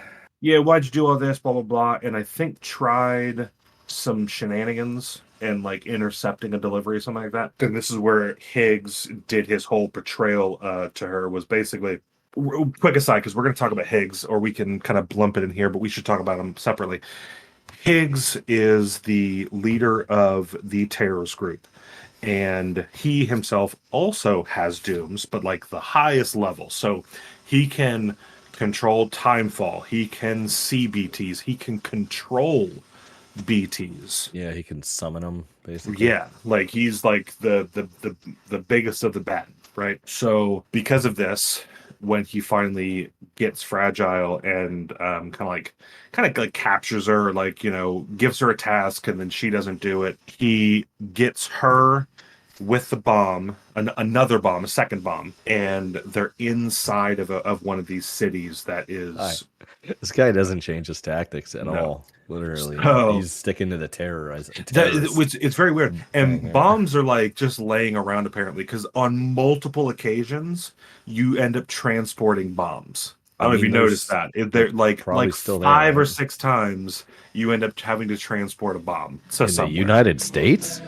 Yeah, why'd you do all this, blah, blah, blah. And I think tried some shenanigans and like intercepting a delivery or something like that. And this is where Higgs did his whole betrayal to her, was basically, quick aside, because we're going to talk about Higgs, or we can kind of lump it in here, but we should talk about him separately. Higgs is the leader of the terrorist group, and he himself also has dooms, but like the highest level. So he can control timefall, he can see BTs, he can control BTs. Yeah, he can summon them, basically. Yeah, like he's like the biggest of the bad, right? So because of this, when he finally gets Fragile and kind of like captures her, like, gives her a task, and then she doesn't do it, he gets her with the bomb, another bomb, a second bomb, and they're inside of one of these cities that is... This guy doesn't change his tactics at all. Literally, he's sticking to the terrorizer. It's very weird. And bombs are like just laying around, apparently, because on multiple occasions you end up transporting bombs. I don't know if you noticed that. They're like 5 or 6 times you end up having to transport a bomb. So in the United States.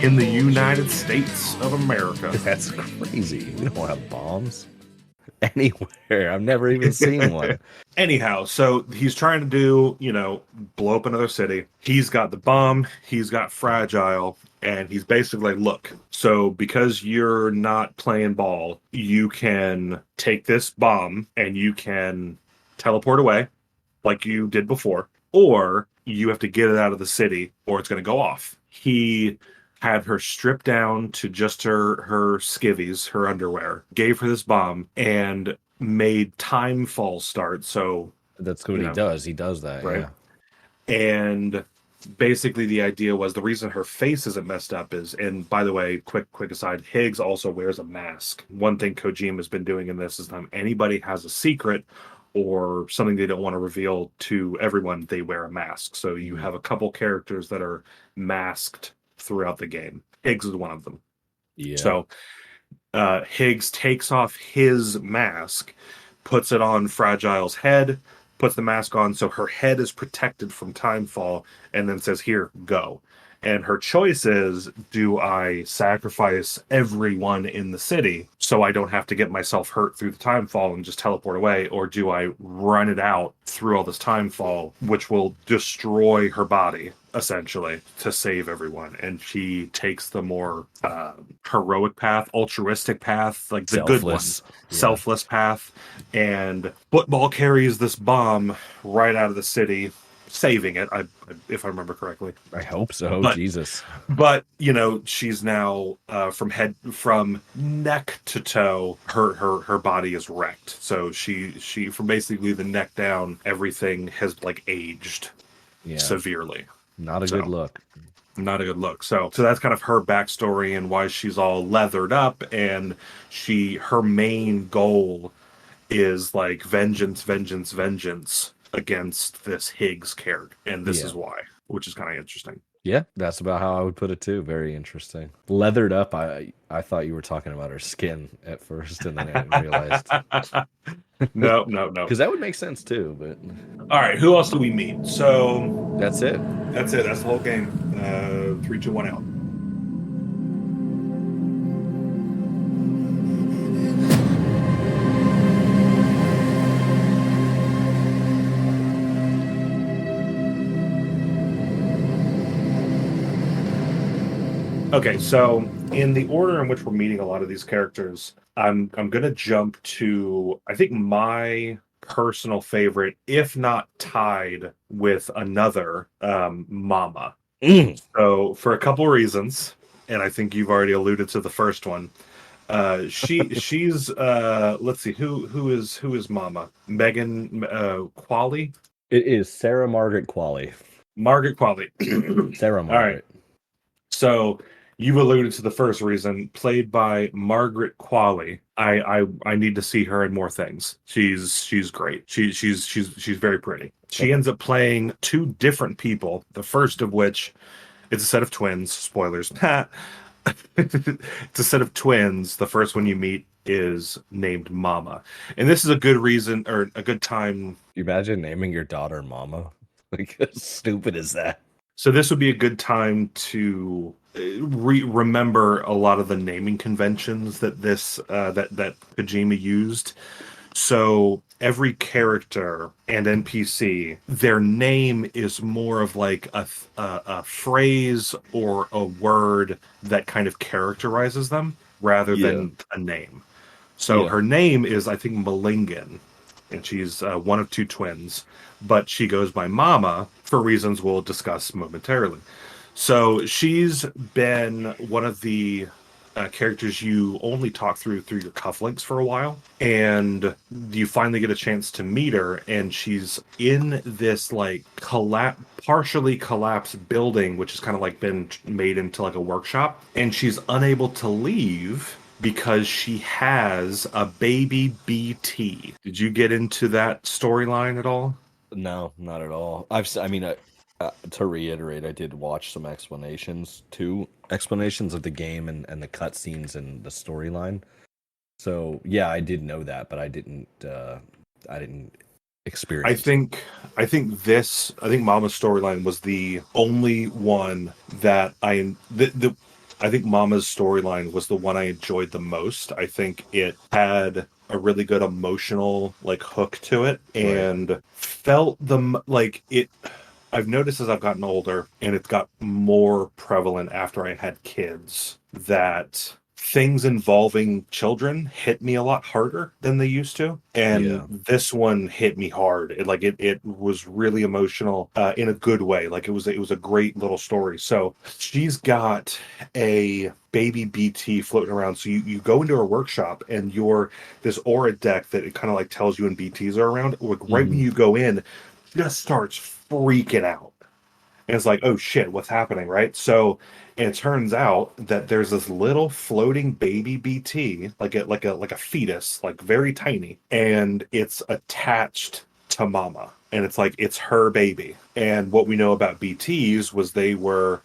In the United States of America. That's crazy. We don't have bombs anywhere. I've never even seen one. Anyhow, so he's trying to do, blow up another city. He's got the bomb, he's got Fragile, and he's basically like, look, so because you're not playing ball, you can take this bomb and you can teleport away like you did before, or you have to get it out of the city or it's going to go off. He had her stripped down to just her skivvies, her underwear, gave her this bomb, and made time fall start. So that's what he does. He does that, right? Yeah. And basically the idea was the reason her face isn't messed up is, and by the way, quick aside, Higgs also wears a mask. One thing Kojima has been doing in this is that anybody has a secret or something they don't want to reveal to everyone, they wear a mask. So you have a couple characters that are masked throughout the game. Higgs is one of them. Yeah. So Higgs takes off his mask, puts it on Fragile's head, puts the mask on so her head is protected from timefall, and then says, here, go. And her choice is, do I sacrifice everyone in the city so I don't have to get myself hurt through the timefall and just teleport away, or do I run it out through all this timefall, which will destroy her body, essentially, to save everyone? And she takes the more heroic path, altruistic path, like the good one, selfless path. And Football carries this bomb right out of the city, saving it, if I remember correctly. I hope so. Jesus. But she's now from neck to toe, her body is wrecked. So she from basically the neck down, everything has like aged severely. Not a good look. Not a good look. So that's kind of her backstory and why she's all leathered up, and her main goal is like vengeance against this Higgs character, and this is why, which is kind of interesting. Yeah, that's about how I would put it too. Very interesting. Leathered up, I thought you were talking about her skin at first, and then I realized. No. Because that would make sense too, but... All right, who else do we meet? So... That's it. That's the whole game. 3, 2, 1, out. Okay, so in the order in which we're meeting a lot of these characters, I'm going to jump to, I think, my personal favorite, if not tied with another, Mama. So for a couple reasons, and I think you've already alluded to the first one. She's let's see, who is Mama? Megan Qualley? It is Sarah Margaret Qualley. Margaret Qualley. Sarah Margaret. All right. So you've alluded to the first reason, played by Margaret Qualley. I need to see her in more things. She's great. She's very pretty. She ends up playing two different people. The first of which, it's a set of twins. Spoilers. It's a set of twins. The first one you meet is named Mama, and this is a good reason or a good time. You imagine naming your daughter Mama? Like, how stupid is that? So this would be a good time to remember a lot of the naming conventions that that Kojima used. So every character and NPC, their name is more of like a phrase or a word that kind of characterizes them rather than a name. So her name is, I think, Malingin, and she's one of two twins, but she goes by Mama for reasons we'll discuss momentarily. So she's been one of the characters you only talk through your cufflinks for a while, and you finally get a chance to meet her, and she's in this like partially collapsed building, which has kind of like been made into like a workshop, and she's unable to leave because she has a baby BT. Did you get into that storyline at all? No, not at all. To reiterate, I did watch some explanations of the game and the cutscenes and the storyline. So yeah, I did know that, but I didn't experience. I think Mama's storyline was the only one that I think Mama's storyline was the one I enjoyed the most. I think it had a really good emotional like hook to it, and felt I've noticed as I've gotten older, and it's got more prevalent after I had kids, that things involving children hit me a lot harder than they used to, and this one hit me hard. It was really emotional in a good way. Like it was a great little story. So she's got a baby BT floating around. So you go into her workshop, and this aura deck that it kind of like tells you when BTs are around. Like right when you go in, just starts freaking out. And it's like, oh shit, what's happening, right? So it turns out that there's this little floating baby BT, like a fetus, like very tiny, and it's attached to mama. And it's like it's her baby. And what we know about BTs was they were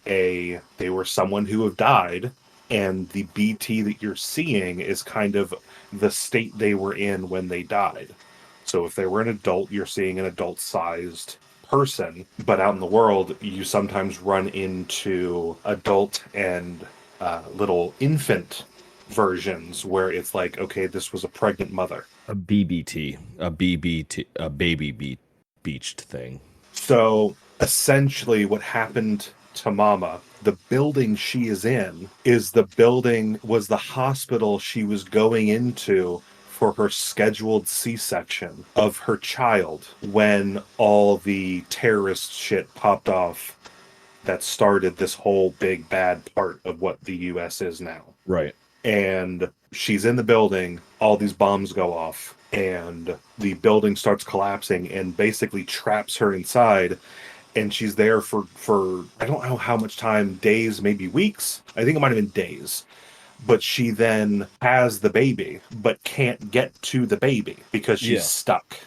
someone who have died, and the BT that you're seeing is kind of the state they were in when they died. So if they were an adult, you're seeing an adult-sized person, but out in the world you sometimes run into adult and little infant versions where it's like, okay, this was a pregnant mother, a BBT, a BBT, a baby beached thing. So essentially what happened to mama, the building she is in was the hospital she was going into for her scheduled C-section of her child when all the terrorist shit popped off that started this whole big bad part of what the US is now. Right. And she's in the building, all these bombs go off, and the building starts collapsing and basically traps her inside. And she's there for I don't know how much time, days, maybe weeks. I think it might have been days. But she then has the baby, but can't get to the baby because she's stuck.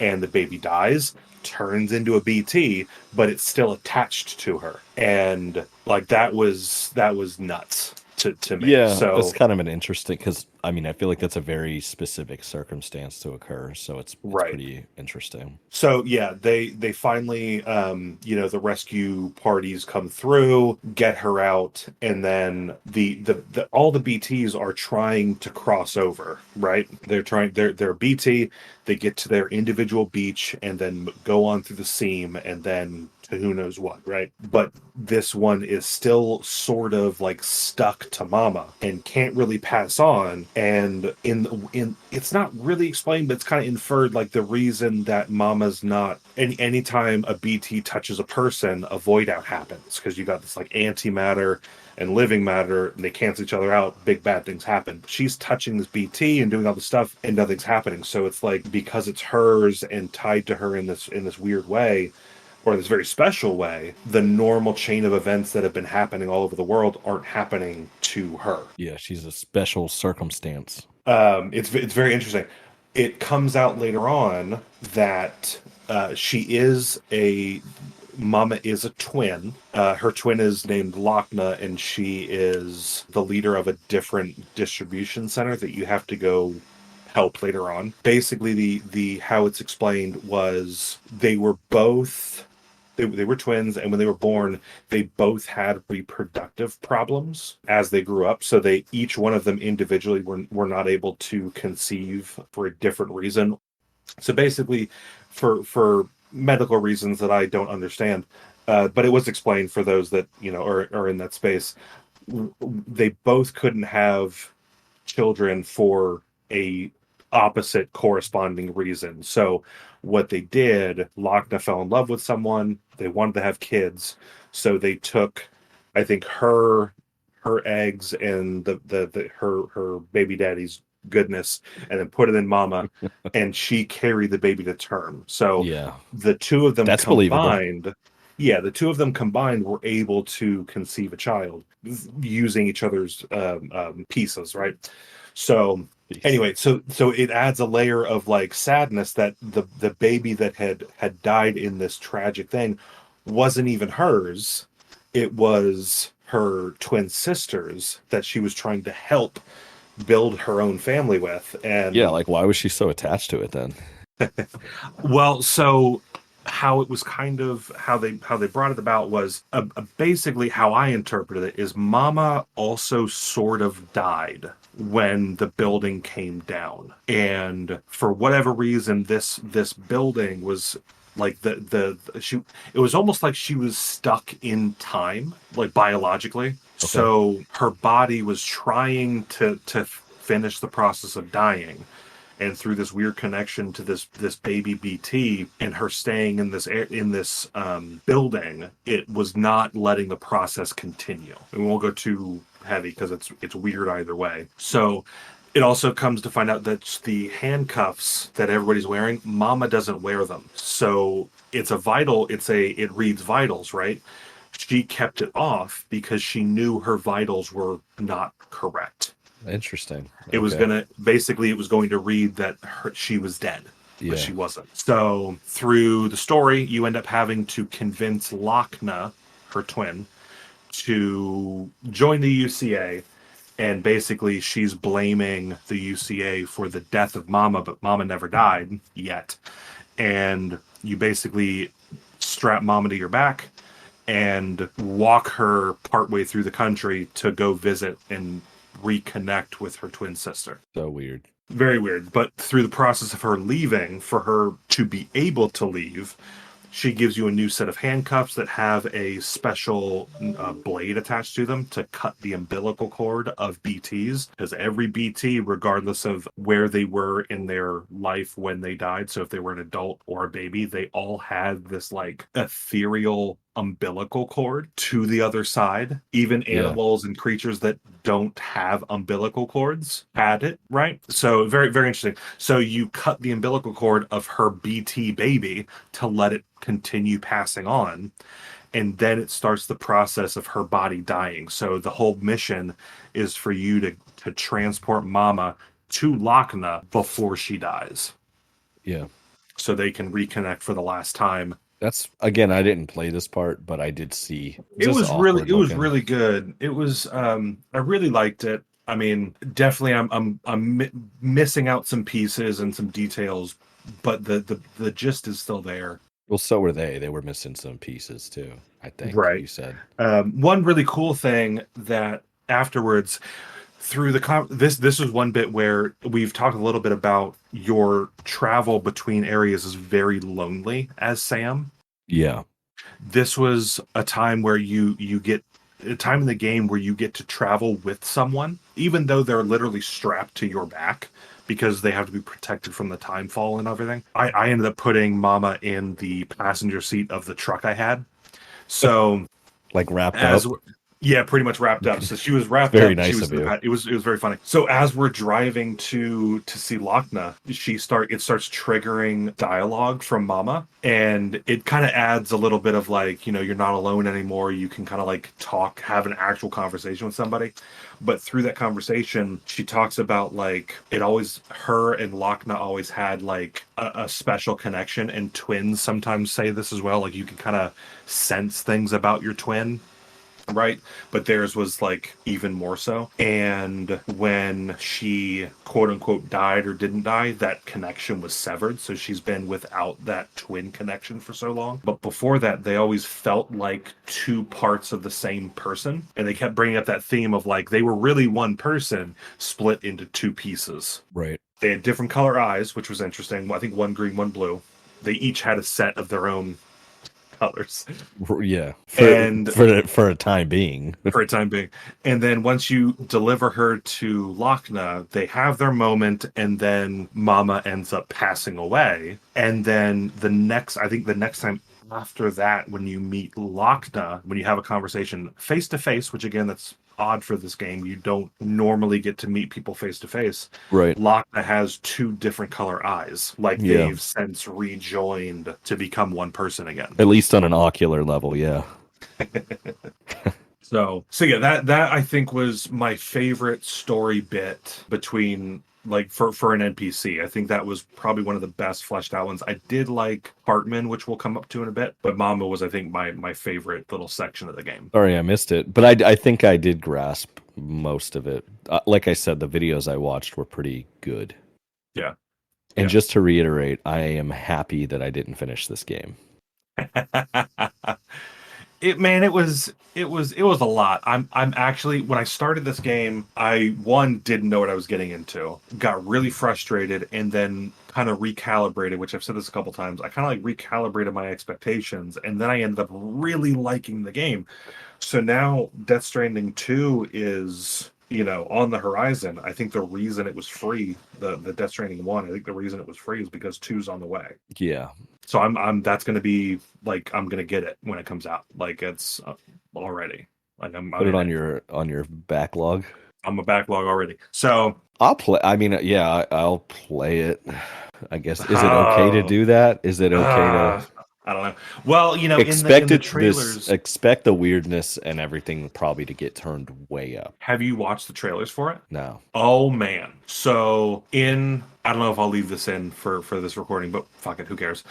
And the baby dies, turns into a BT, but it's still attached to her. And like that was nuts to me. Yeah, so it's kind of an interesting, because I mean, I feel like that's a very specific circumstance to occur, so it's pretty interesting. So yeah, they finally, the rescue parties come through, get her out, and then the all the BTs are trying to cross over. Right, they're BT. They get to their individual beach and then go on through the seam and then to who knows what, right? But this one is still sort of like stuck to mama and can't really pass on. And in it's not really explained, but it's kind of inferred, like the reason that mama's not anytime a BT touches a person, a void out happens, because you got this like antimatter and living matter, and they cancel each other out, big bad things happen. She's touching this BT and doing all this stuff and nothing's happening. So it's like, because it's hers and tied to her in this weird way, or this very special way, the normal chain of events that have been happening all over the world aren't happening to her. Yeah, she's a special circumstance. It's very interesting. It comes out later on that Mama is a twin. Her twin is named Lochna, and she is the leader of a different distribution center that you have to go help later on. Basically, the how it's explained was they were both. They were twins, and when they were born, they both had reproductive problems as they grew up. So each one of them individually were not able to conceive for a different reason. So basically, for medical reasons that I don't understand, but it was explained for those that are in that space. They both couldn't have children for a opposite corresponding reason. So what they did, Lochna fell in love with someone. They wanted to have kids, so they took, I think, her eggs and her baby daddy's goodness, and then put it in mama, and she carried the baby to term. So the two of them combined, the two of them combined were able to conceive a child using each other's pieces, right? So anyway, so it adds a layer of like sadness that the baby that had died in this tragic thing wasn't even hers. It was her twin sister's that she was trying to help build her own family with. And like, why was she so attached to it then? Well, so how it was kind of how they brought it about was basically how I interpreted it is mama also sort of died when the building came down, and for whatever reason this building was like it was almost like she was stuck in time, like biologically. So her body was trying to finish the process of dying. And through this weird connection to this baby BT and her staying in this building, it was not letting the process continue. And we won't go too heavy because it's weird either way. So it also comes to find out that the handcuffs that everybody's wearing, Mama doesn't wear them. So it reads vitals, right? She kept it off because she knew her vitals were not correct. Interesting. It was going to read that she was dead, but she wasn't. So through the story, you end up having to convince Lochna, her twin, to join the UCA. And basically she's blaming the UCA for the death of Mama, but Mama never died yet. And you basically strap Mama to your back and walk her partway through the country to go visit and reconnect with her twin sister. So weird. Very weird. But through the process of her leaving, for her to be able to leave, she gives you a new set of handcuffs that have a special blade attached to them to cut the umbilical cord of BTs. Because every BT, regardless of where they were in their life when they died, so if they were an adult or a baby, they all had this like ethereal umbilical cord to the other side. Even animals and creatures that don't have umbilical cords had it, right? So very, very interesting. So you cut the umbilical cord of her BT baby to let it continue passing on, and then it starts the process of her body dying. So the whole mission is for you to transport Mama to Lochna before she dies. Yeah. So they can reconnect for the last time. That's, again, I didn't play this part, but I did see. It was really good. It was I really liked it. I mean, definitely I'm missing out some pieces and some details, but the gist is still there. Well, so were they. They were missing some pieces too, I think. Right. You said. One really cool thing that afterwards, through this was one bit where we've talked a little bit about your travel between areas is very lonely as Sam. Yeah. This was a time where you get a time in the game where you get to travel with someone, even though they're literally strapped to your back, because they have to be protected from the time fall and everything. I ended up putting Mama in the passenger seat of the truck I had. So like wrapped up? Yeah, pretty much wrapped up. So she was wrapped very up. Nice of you. It was very funny. So as we're driving to see Lochna, it starts triggering dialogue from Mama, and it kind of adds a little bit of like, you're not alone anymore. You can kind of like talk, have an actual conversation with somebody. But through that conversation, she talks about like her and Lochna always had like a special connection, and twins sometimes say this as well. Like you can kind of sense things about your twin. Right, but theirs was like even more so. And when she quote unquote died or didn't die, that connection was severed. So she's been without that twin connection for so long. But before that, they always felt like two parts of the same person, and they kept bringing up that theme of like they were really one person split into two pieces. Right. They had different color eyes, which was interesting. I think one green, one blue. They each had a set of their own colors. Yeah. For a time being. For a time being. And then once you deliver her to Lochna, they have their moment, and then Mama ends up passing away. And then the next time after that, when you meet Lochna, when you have a conversation face to face, which again, that's odd for this game. You don't normally get to meet people face to face. Right. Lochna has two different color eyes. Like they've since rejoined to become one person again. At least on an ocular level, yeah. So yeah, that I think was my favorite story bit between like for an NPC. I think that was probably one of the best fleshed out ones. I did like Hartman, which we'll come up to in a bit, but Mama was, I think, my favorite little section of the game. Sorry, I missed it, but I think I did grasp most of it. Like I said, the videos I watched were pretty good. Yeah. And just to reiterate, I am happy that I didn't finish this game. It was a lot. I'm actually, when I started this game, I didn't know what I was getting into, got really frustrated, and then kind of recalibrated, which I've said this a couple times. I kind of like recalibrated my expectations, and then I ended up really liking the game. So now Death Stranding 2 is, on the horizon. I think the reason it was free, the Death Stranding 1, I think the reason it was free is because 2's on the way. Yeah. So I'm that's going to be like, I'm going to get it when it comes out. Like, it's already. Like, Put it on your backlog. I'm a backlog already. So I'll play. I mean, yeah, I'll play it. I guess. Is it okay to do that? Is it okay to? I don't know. Well, Expect in the trailers, expect the weirdness and everything probably to get turned way up. Have you watched the trailers for it? No. Oh man. So I don't know if I'll leave this in for this recording, but fuck it, who cares?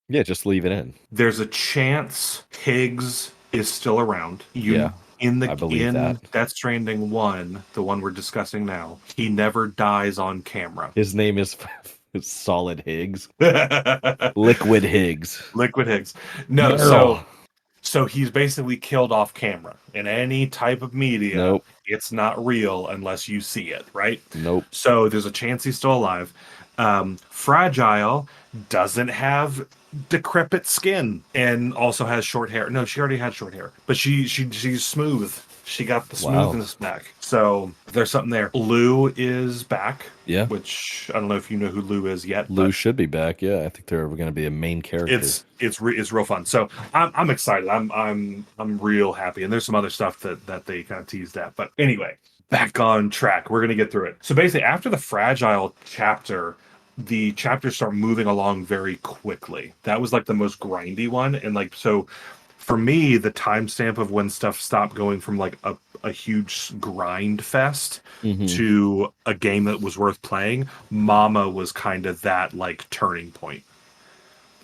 Yeah, just leave it in. There's a chance Higgs is still around. In Death Stranding 1, the one we're discussing now, he never dies on camera. His name is Solid Higgs. Liquid Higgs. Liquid Higgs. No, so he's basically killed off camera. In any type of media, nope. It's not real unless you see it, right? Nope. So there's a chance he's still alive. Fragile doesn't have decrepit skin and also has short hair. No, she already had short hair, but she's smooth. She got the smoothness back. So there's something there. Lou is back. Yeah. Which I don't know if you know who Lou is yet. Lou should be back. Yeah, I think they're going to be a main character. It's real fun. So I'm excited. I'm real happy. And there's some other stuff that they kind of teased at. But anyway, back on track. We're going to get through it. So basically, after the Fragile chapter, the chapters start moving along very quickly. That was like the most grindy one. And like, so for me, the timestamp of when stuff stopped going from like a huge grind fest to a game that was worth playing, Mama was kind of that like turning point.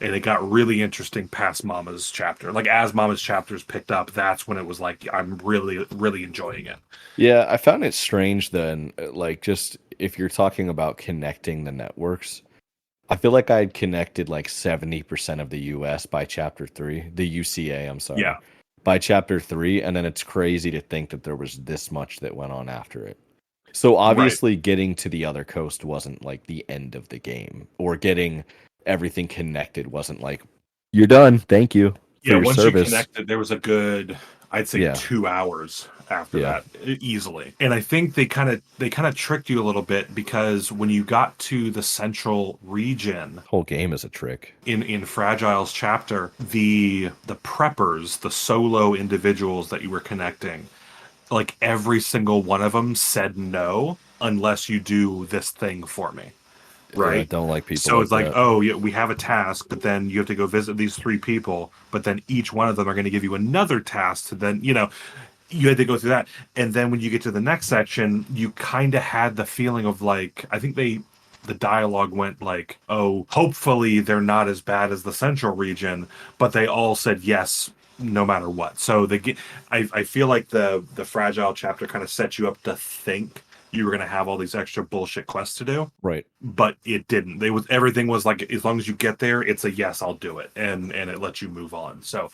And it got really interesting past Mama's chapter. Like as Mama's chapters picked up, that's when it was like, I'm really, really enjoying it. Yeah, I found it strange then, like just if you're talking about connecting the networks, I feel like I'd connected like 70% of the US by chapter 3, the UCA, I'm sorry. Yeah. By chapter 3, and then it's crazy to think that there was this much that went on after it. So obviously getting to the other coast wasn't like the end of the game, or getting everything connected wasn't like, you're done, thank you for your once service. You connected, there was a good, I'd say 2 hours after that, easily. And I think they kind of tricked you a little bit, because when you got to the central region, whole game is a trick. In Fragile's chapter, the preppers, the solo individuals that you were connecting, like every single one of them said no unless you do this thing for me. Right. I don't like people. So it's like, oh, yeah, we have a task, but then you have to go visit these 3 people, but then each one of them are going to give you another task to then, you had to go through that. And then when you get to the next section, you kind of had the feeling of like, I think the dialogue went like, oh, hopefully they're not as bad as the central region, but they all said yes, no matter what. So I feel like the Fragile chapter kind of set you up to think you were going to have all these extra bullshit quests to do. Right. But it didn't. Everything was like, as long as you get there, it's a yes, I'll do it. And it lets you move on. So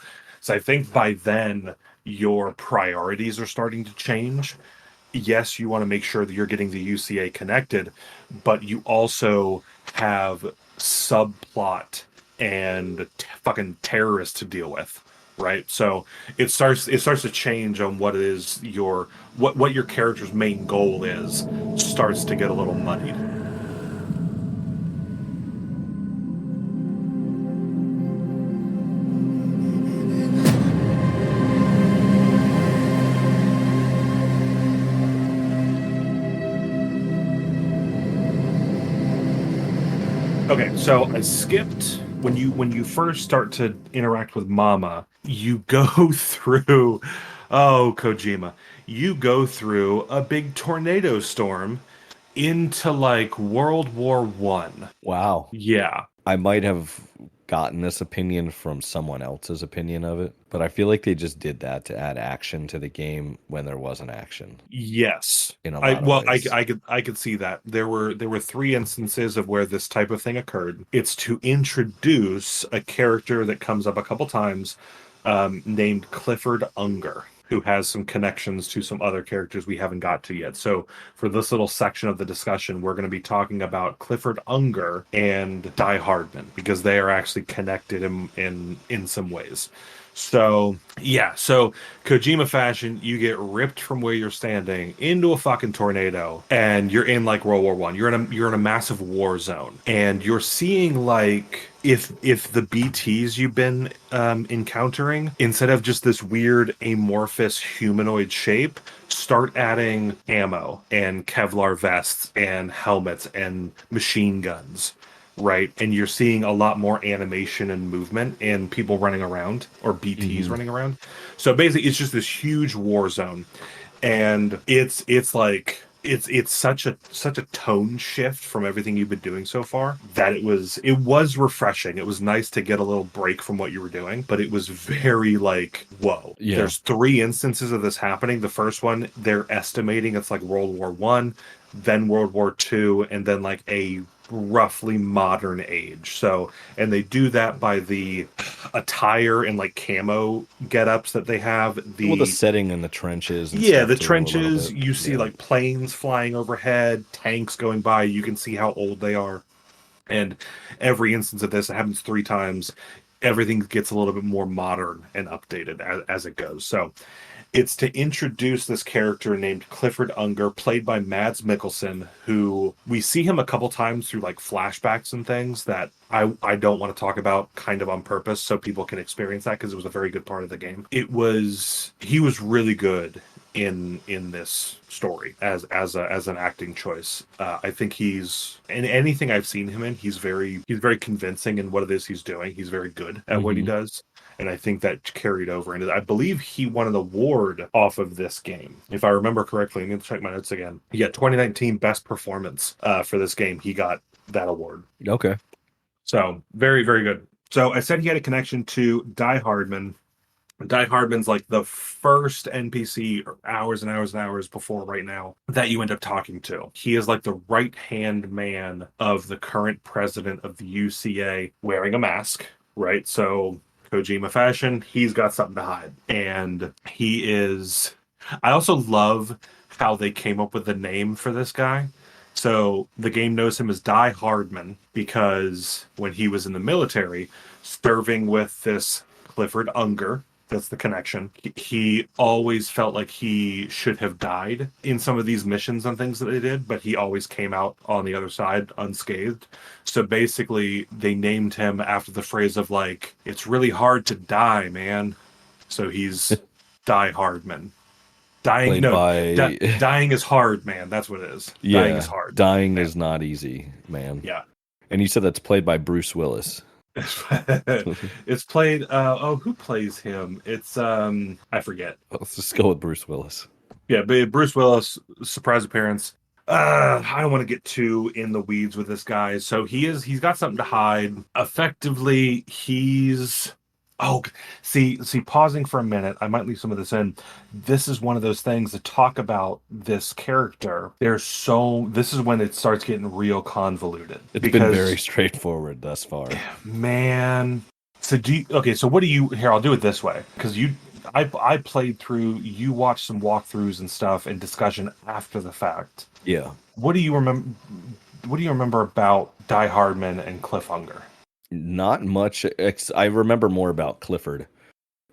I think by then your priorities are starting to change. Yes, you want to make sure that you're getting the UCA connected, but you also have subplot and fucking terrorists to deal with. Right, so it starts to change on what it is what your character's main goal is. Starts to get a little muddied. Okay, so I skipped when you first start to interact with Mama. You go through, Kojima, you go through a big tornado storm into like World War One. Wow. Yeah. I might have gotten this opinion from someone else's opinion of it, but I feel like they just did that to add action to the game when there wasn't action. Yes. In a lot of ways. I could see that. There were 3 instances of where this type of thing occurred. It's to introduce a character that comes up a couple times, named Clifford Unger, who has some connections to some other characters we haven't got to yet. So for this little section of the discussion, we're going to be talking about Clifford Unger and Die Hardman, because they are actually connected in some ways. So yeah, so Kojima fashion, you get ripped from where you're standing into a fucking tornado, and you're in like World War One. You're in a massive war zone, and you're seeing like if the BTs you've been encountering, instead of just this weird amorphous humanoid shape, start adding ammo and Kevlar vests and helmets and machine guns. Right, and you're seeing a lot more animation and movement and people running around, or BTs running around. So basically, it's just this huge war zone, and it's such a tone shift from everything you've been doing so far that it was refreshing. It was nice to get a little break from what you were doing, but it was very like, whoa. Yeah. There's 3 instances of this happening. The first one, they're estimating it's like World War One, then World War Two, and then like a roughly modern age. So, and they do that by the attire and like camo get-ups that they have. The setting in the trenches. And the trenches. You see like planes flying overhead, tanks going by. You can see how old they are. And every instance of this, it happens 3 times. Everything gets a little bit more modern and updated as it goes. So it's to introduce this character named Clifford Unger, played by Mads Mikkelsen, who we see him a couple times through like flashbacks and things that I don't want to talk about, kind of on purpose, so people can experience that, because it was a very good part of the game. He was really good in this story as an acting choice. I think he's, in anything I've seen him in, he's very convincing in what it is he's doing. He's very good at what he does. And I think that carried over. And I believe he won an award off of this game. If I remember correctly, I'm going to check my notes again. He got 2019 Best Performance for this game. He got that award. Okay. So, very, very good. So, I said he had a connection to Die Hardman. Die Hardman's like the first NPC hours and hours and hours before right now that you end up talking to. He is like the right-hand man of the current president of the UCA, wearing a mask, right? So Kojima fashion, he's got something to hide. And he is... I also love how they came up with the name for this guy. So the game knows him as Die Hardman because when he was in the military, serving with this Clifford Unger, that's the connection, he always felt like he should have died in some of these missions and things that they did, but he always came out on the other side unscathed. So basically, they named him after the phrase of like, it's really hard to die, man. So he's Die Hardman. Dying is hard, man. That's what it is. Yeah, dying is hard. Dying man. is not easy, man. Yeah. And you said that's played by Bruce Willis. It's played who plays him? It's I forget. Let's just go with Bruce Willis. Yeah, but Bruce Willis, surprise appearance. I don't want to get too in the weeds with this guy. So he's got something to hide. Effectively, pausing for a minute, I might leave some of this in. This is one of those things to talk about this character. This is when it starts getting real convoluted. It's been very straightforward thus far. Man. So what do you, here, I'll do it this way. Because I played through, you watched some walkthroughs and stuff and discussion after the fact. Yeah. What do you remember about Die Hardman and Cliff Unger? Not much. I remember more about Clifford,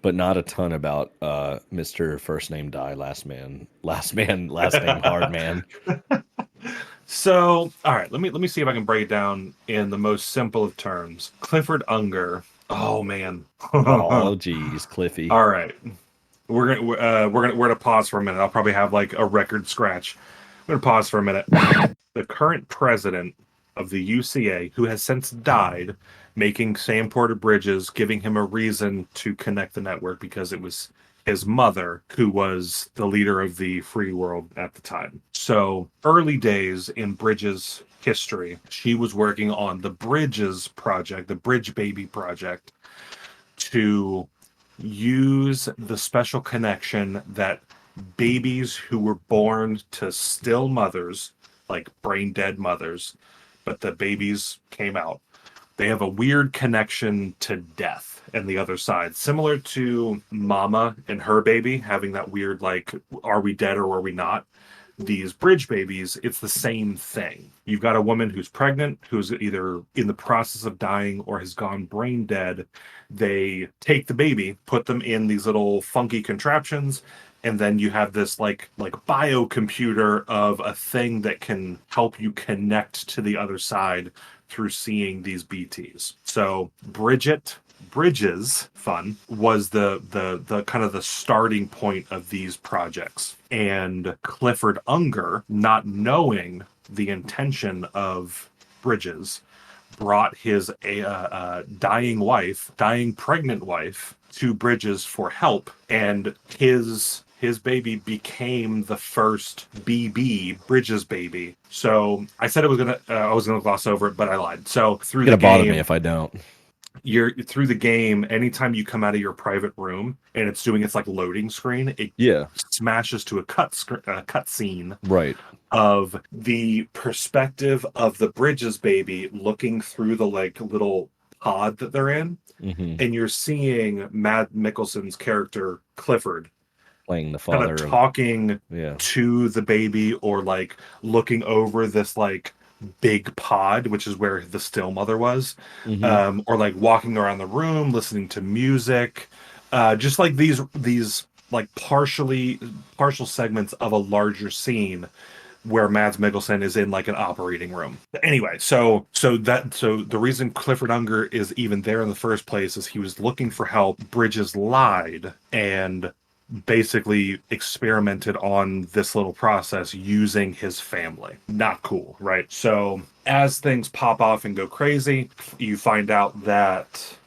but not a ton about Mr. First Name Die, last name Hardman. So, all right, let me see if I can break it down in the most simple of terms. Clifford Unger. Oh man. Oh geez, Cliffy. All right, we're gonna pause for a minute. I'll probably have like a record scratch. I'm gonna pause for a minute. The current president of the UCA, who has since died, making Sam Porter Bridges, giving him a reason to connect the network because it was his mother who was the leader of the free world at the time. So early days in Bridges' history, she was working on the Bridges project, the Bridge Baby project, to use the special connection that babies who were born to still mothers, like brain dead mothers, but the babies came out. They have a weird connection to death. and the other side, similar to Mama and her baby having that weird, like, are we dead or are we not? These bridge babies, it's the same thing. You've got a woman who's pregnant, who's either in the process of dying or has gone brain dead. They take the baby, put them in these little funky contraptions, and then you have this like biocomputer of a thing that can help you connect to the other side through seeing these BTs. So Bridges fun was the kind of the starting point of these projects. And Clifford Unger, not knowing the intention of Bridges, brought his dying pregnant wife to Bridges for help, and his baby became the first BB, Bridges baby. So I said I was gonna gloss over it, but I lied. So through the game, bother me if I don't. You're through the game. Anytime you come out of your private room and it's doing its like loading screen, it smashes to a cut scene, right, of the perspective of the Bridges baby looking through the like little pod that they're in, and you're seeing Matt Mikkelsen's character Clifford playing the father, kind of talking to the baby, or like looking over this like big pod, which is where the still mother was, or like walking around the room listening to music, just like these like partial segments of a larger scene where Mads Mikkelsen is in like an operating room. Anyway, so the reason Clifford Unger is even there in the first place is he was looking for help. Bridges lied and basically experimented on this little process using his family. Not cool, right? So as things pop off and go crazy, you find out that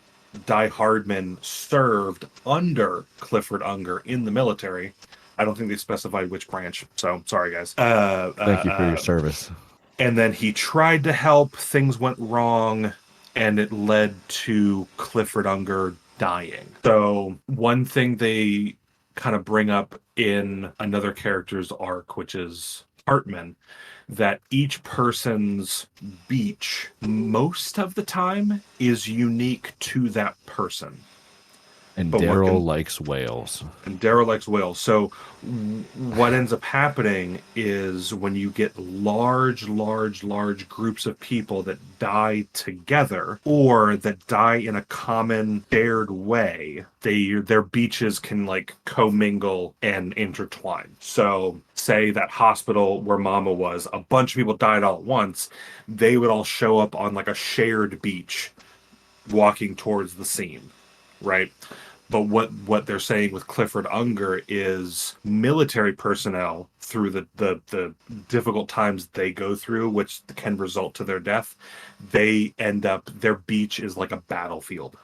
Die Hardman served under Clifford Unger in the military. I don't think they specified which branch, so sorry guys. Thank you for your service. And then he tried to help, things went wrong, and it led to Clifford Unger dying. So one thing they kind of bring up in another character's arc, which is Hartman, that each person's beach most of the time is unique to that person. And Daryl likes whales. So what ends up happening is when you get large groups of people that die together, or that die in a common shared way, their beaches can like commingle and intertwine. So say that hospital where Mama was, a bunch of people died all at once, they would all show up on like a shared beach walking towards the scene, right? But what they're saying with Clifford Unger is military personnel, through the difficult times they go through, which can result to their death, they end up, their beach is like a battlefield.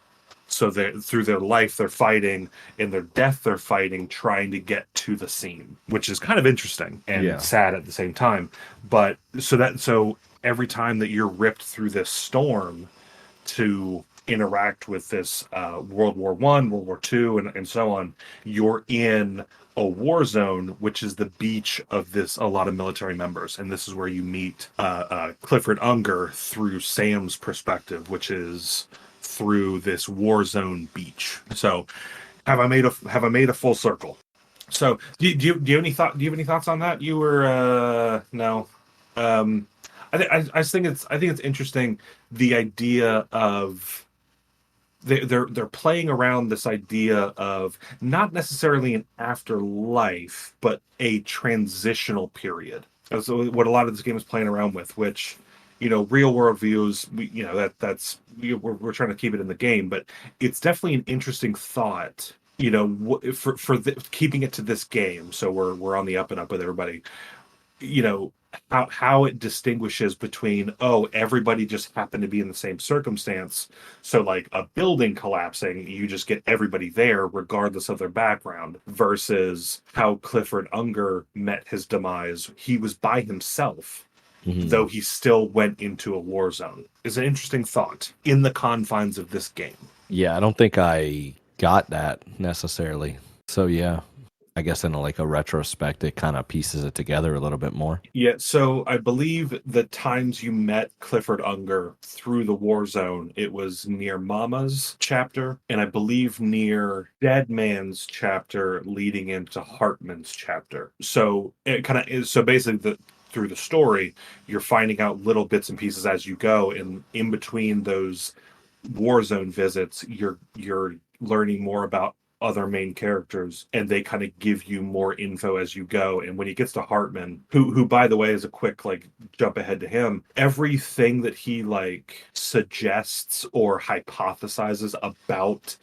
So through their life they're fighting, in their death they're fighting, trying to get to the scene, which is kind of interesting and sad at the same time. But so every time that you're ripped through this storm to interact with this World War I, World War II, and so on, you're in a war zone, which is the beach of a lot of military members. And this is where you meet Clifford Unger through Sam's perspective, which is through this war zone beach. So have I made a full circle? So do you have any thoughts on that? You were no. I think it's interesting, the idea of they're playing around this idea of not necessarily an afterlife, but a transitional period. That's what a lot of this game is playing around with, which, real world views, we're trying to keep it in the game, but it's definitely an interesting thought, for keeping it to this game. So we're on the up and up with everybody, how it distinguishes between, everybody just happened to be in the same circumstance. So like a building collapsing, you just get everybody there regardless of their background, versus how Clifford Unger met his demise. He was by himself, though he still went into a war zone. Is an interesting thought in the confines of this game. Yeah, I don't think I got that necessarily. So yeah. I guess in a retrospect, it kind of pieces it together a little bit more. Yeah, so I believe the times you met Clifford Unger through the war zone, it was near Mama's chapter, and I believe near Dead Man's chapter leading into Hartman's chapter. So it kind of is, so basically through the story, you're finding out little bits and pieces as you go, and in between those war zone visits, you're learning more about other main characters, and they kind of give you more info as you go. And when he gets to Hartman, who by the way is a quick like jump ahead to him, everything that he like suggests or hypothesizes about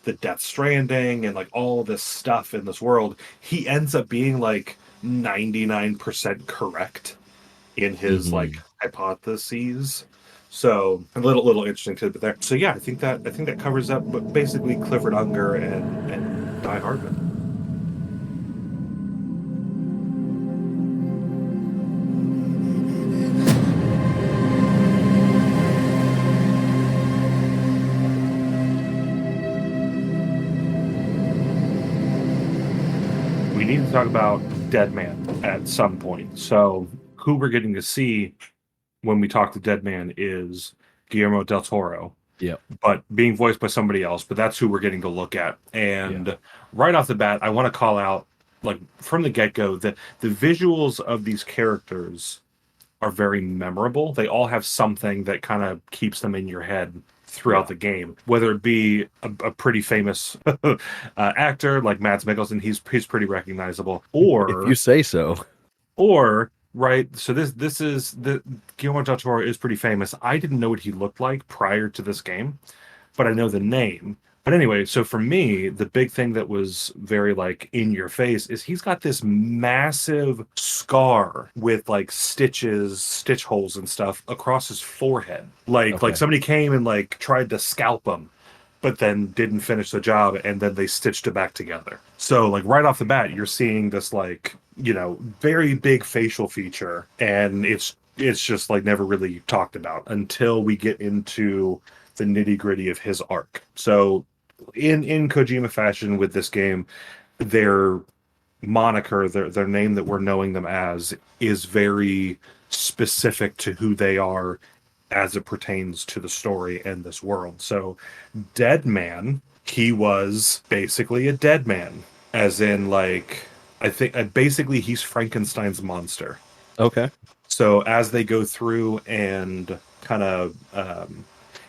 the Death Stranding and like all this stuff in this world, he ends up being like 99% correct in his like hypotheses. So a little interesting tidbit there. So yeah, I think that covers up, but basically Clifford Unger and Die Hardman. We need to talk about Dead Man at some point. So who we're getting to see when we talk to Dead Man is Guillermo del Toro. Yeah. But being voiced by somebody else, but that's who we're getting to look at. And right off the bat, I want to call out, like from the get-go, that the visuals of these characters are very memorable. They all have something that kind of keeps them in your head throughout the game, whether it be a pretty famous actor like Mads Mikkelsen, he's pretty recognizable, or if you say so, or right. So this is the Guillermo del Toro is pretty famous. I didn't know what he looked like prior to this game, but I know the name. But anyway, so for me, the big thing that was very like in your face is he's got this massive scar with like stitch holes and stuff across his forehead. Like somebody came and like tried to scalp him, but then didn't finish the job, and then they stitched it back together. So like right off the bat, you're seeing this like, you know, very big facial feature, and it's just like never really talked about until we get into the nitty-gritty of his arc. So in Kojima fashion with this game, their moniker, their name that we're knowing them as, is very specific to who they are as it pertains to the story and this world. So Dead Man, he was basically a dead man, as in like, I think basically he's Frankenstein's monster. Okay. So as they go through and kind of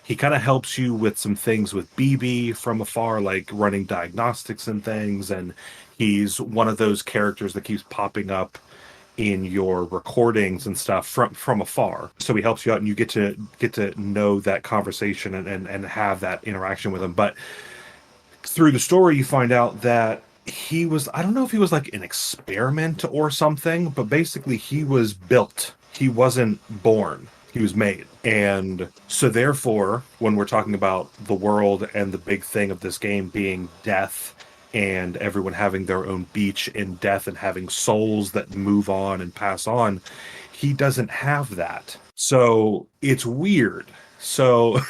he kind of helps you with some things with BB from afar, like running diagnostics and things. And he's one of those characters that keeps popping up in your recordings and stuff from afar. So he helps you out, and you get to know that conversation and have that interaction with him. But through the story, you find out that he was, I don't know if he was like an experiment or something, but basically he was built. He wasn't born. He was made. And so therefore, when we're talking about the world and the big thing of this game being death and everyone having their own beach in death and having souls that move on and pass on, he doesn't have that. So it's weird. So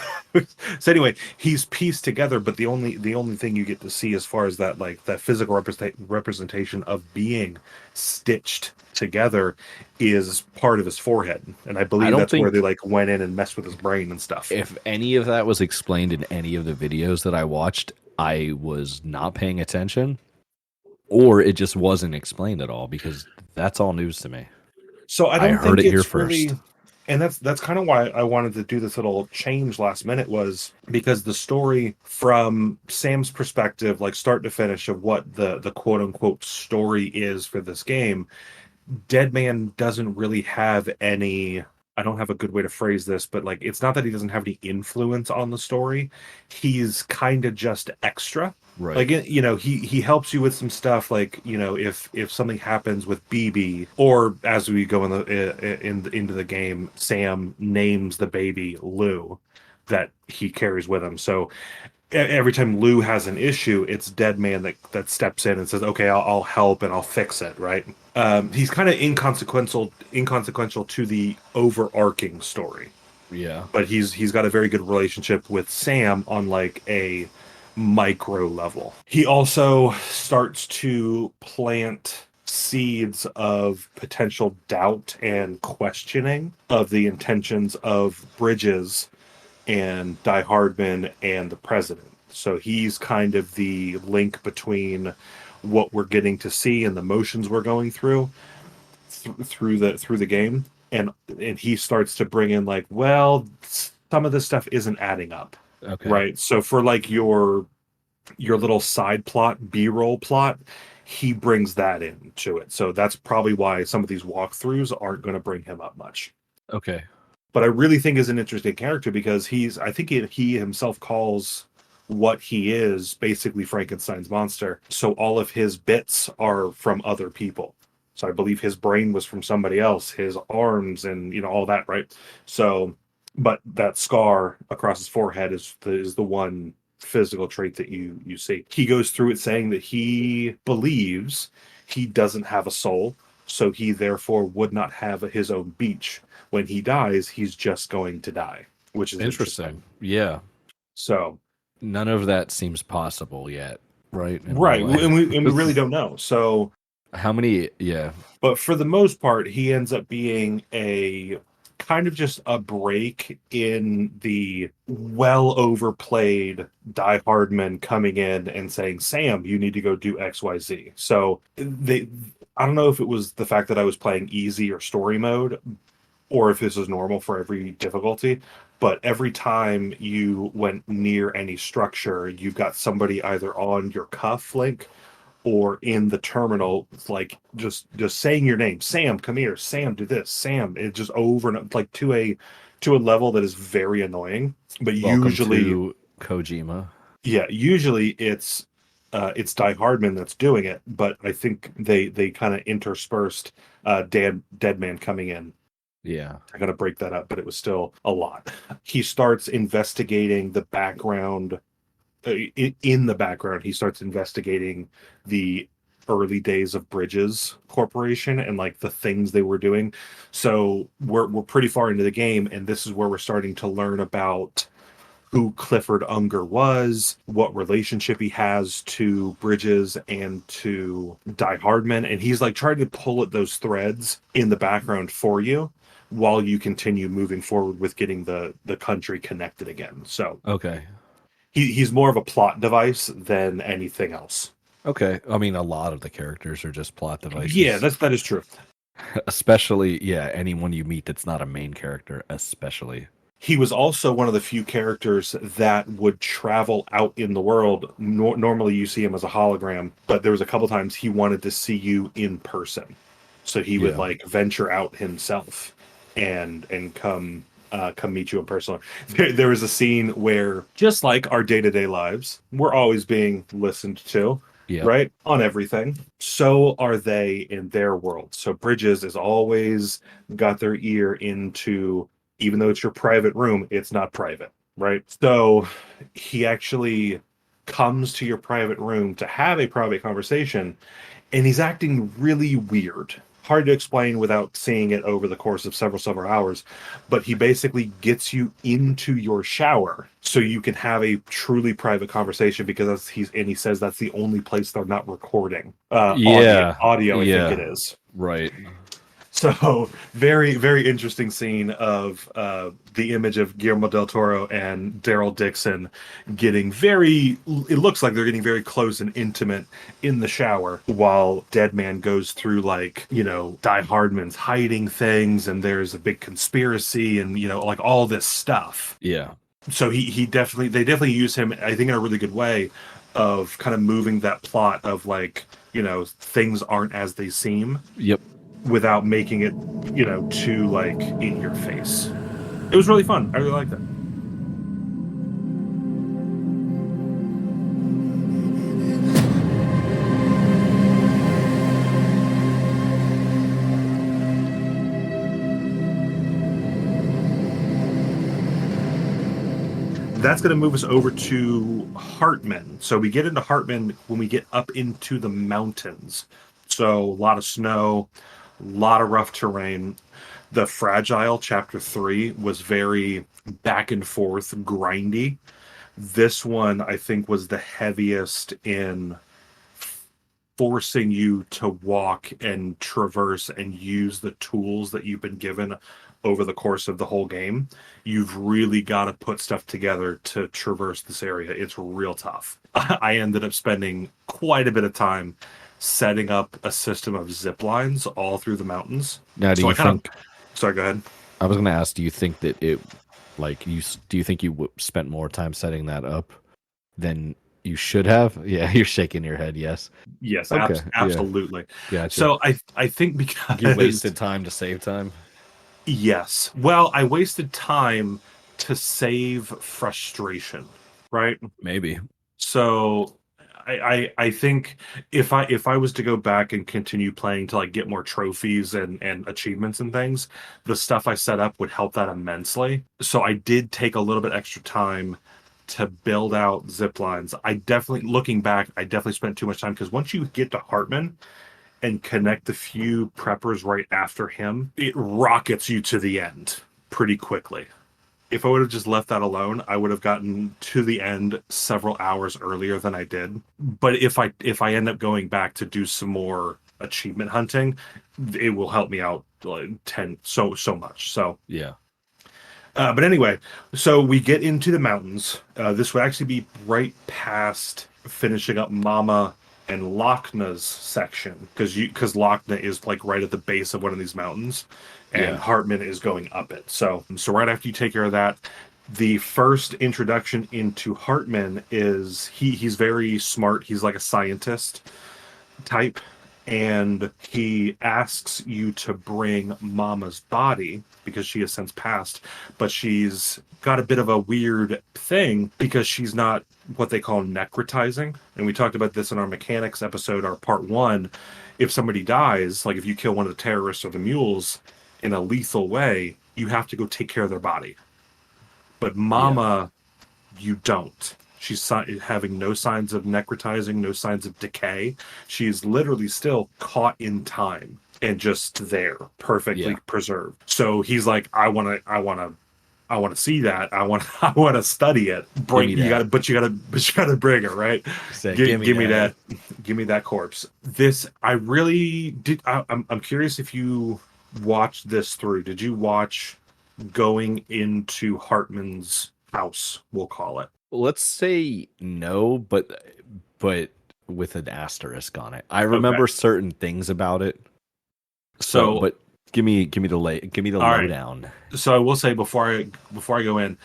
anyway, he's pieced together, but the only thing you get to see as far as that, like that physical representation of being stitched together, is part of his forehead. And I believe that's where they like went in and messed with his brain and stuff. If any of that was explained in any of the videos that I watched, I was not paying attention, or it just wasn't explained at all, because that's all news to me. So I heard it here really, first. and that's kind of why I wanted to do this little change last minute, was because the story from Sam's perspective, like start to finish, of what the quote unquote story is for this game, Dead Man doesn't really have any, I don't have a good way to phrase this, but like, it's not that he doesn't have any influence on the story. He's kind of just extra. Right. Like, you know, he helps you with some stuff, like, you know, if something happens with BB, or as we go into the game, Sam names the baby Lou that he carries with him. So every time Lou has an issue, it's Dead Man that steps in and says, okay, I'll help and I'll fix it, right? He's kind of inconsequential to the overarching story. Yeah. But he's got a very good relationship with Sam on like a micro level. He also starts to plant seeds of potential doubt and questioning of the intentions of Bridges and Die Hardman and the president. So he's kind of the link between what we're getting to see and the motions we're going through through the game, and he starts to bring in like, well, some of this stuff isn't adding up. Okay. Right. So for like your little side plot, B-roll plot, he brings that into it. So that's probably why some of these walkthroughs aren't going to bring him up much. Okay. But I really think is an interesting character because I think he himself calls what he is basically Frankenstein's monster. So all of his bits are from other people. So I believe his brain was from somebody else, his arms and, you know, all that, right? So, but that scar across his forehead is the one physical trait that you see. He goes through it saying that he believes he doesn't have a soul, so he therefore would not have his own beach. When he dies, he's just going to die, which is interesting. Yeah. So none of that seems possible yet, right? Right, and we really don't know. So how many? Yeah. But for the most part, he ends up being a kind of just a break in the well overplayed Die Hardman coming in and saying, Sam, you need to go do XYZ. So I don't know if it was the fact that I was playing easy or story mode, or if this is normal for every difficulty, but every time you went near any structure, you've got somebody either on your cuff link or in the terminal, like just saying your name. Sam, come here. Sam, do this. Sam. It just over and like to a level that is very annoying. But Welcome usually to Kojima. Yeah, usually it's Die Hardman that's doing it, but I think they kind of interspersed Deadman coming in. Yeah. I got to break that up, but it was still a lot. He starts investigating the background. In the background, he starts investigating the early days of Bridges Corporation and like the things they were doing. So we're pretty far into the game, and this is where we're starting to learn about who Clifford Unger was, what relationship he has to Bridges and to Die Hardman, and he's like trying to pull at those threads in the background for you while you continue moving forward with getting the country connected again. So okay. He's more of a plot device than anything else. Okay. I mean, a lot of the characters are just plot devices. Yeah, that is true. Especially, yeah, anyone you meet that's not a main character, especially. He was also one of the few characters that would travel out in the world. Normally you see him as a hologram, but there was a couple times he wanted to see you in person. So he would like venture out himself and come meet you in person. There was a scene where, just like our day-to-day lives, we're always being listened to, right? On everything. So are they in their world. So Bridges is always got their ear into, even though it's your private room, it's not private, right? So he actually comes to your private room to have a private conversation, and he's acting really weird. Hard to explain without seeing it over the course of several hours, but he basically gets you into your shower so you can have a truly private conversation, because he says that's the only place they're not recording audio. I think it is. Right. So very, very interesting scene of the image of Guillermo del Toro and Daryl Dixon getting it looks like they're getting very close and intimate in the shower while Deadman goes through Die Hardman's hiding things, and there's a big conspiracy and, like all this stuff. Yeah. So they definitely use him, I think, in a really good way of kind of moving that plot of things aren't as they seem. Yep. Without making it, too in your face. It was really fun. I really liked it. That's going to move us over to Hartman. So we get into Hartman when we get up into the mountains. So a lot of snow, a lot of rough terrain. The Fragile Chapter 3 was very back and forth, grindy. This one, I think, was the heaviest in forcing you to walk and traverse and use the tools that you've been given over the course of the whole game. You've really got to put stuff together to traverse this area. It's real tough. I ended up spending quite a bit of time setting up a system of zip lines all through the mountains. Now, do you think? Sorry, go ahead. I was going to ask, do you think that do you think you spent more time setting that up than you should have? Yeah, you're shaking your head. Yes. Yes, okay. Absolutely. Yeah. Gotcha. So I think because you wasted time to save time. Yes. Well, I wasted time to save frustration, right? Maybe. So I think if I was to go back and continue playing to like get more trophies and achievements and things, the stuff I set up would help that immensely. So I did take a little bit extra time to build out zip lines. Looking back, I definitely spent too much time, because once you get to Hartman and connect a few preppers right after him, it rockets you to the end pretty quickly. If I would have just left that alone, I would have gotten to the end several hours earlier than I did. But if I end up going back to do some more achievement hunting, it will help me out so much. So yeah. But anyway, so we get into the mountains. This would actually be right past finishing up Mama and Lochna's section, because Lochna is like right at the base of one of these mountains, and Hartman is going up it. So right after you take care of that, the first introduction into Hartman is he's very smart. He's like a scientist type, and he asks you to bring Mama's body because she has since passed, but she's got a bit of a weird thing because she's not what they call necrotizing. And we talked about this in our mechanics episode, our part 1. If somebody dies, like if you kill one of the terrorists or the mules in a lethal way, you have to go take care of their body. But Mama, you don't. She's having no signs of necrotizing, no signs of decay. She's literally still caught in time and just there, perfectly preserved. So he's like, I want to see that. I want to study it. You got to bring her, right? Give me that corpse. This I really did. I'm curious if you watched this through. Did you watch going into Hartman's house? We'll call it. Let's say no, but with an asterisk on it. I remember certain things about it. So, but give me the lowdown. Right. So I will say before I go in,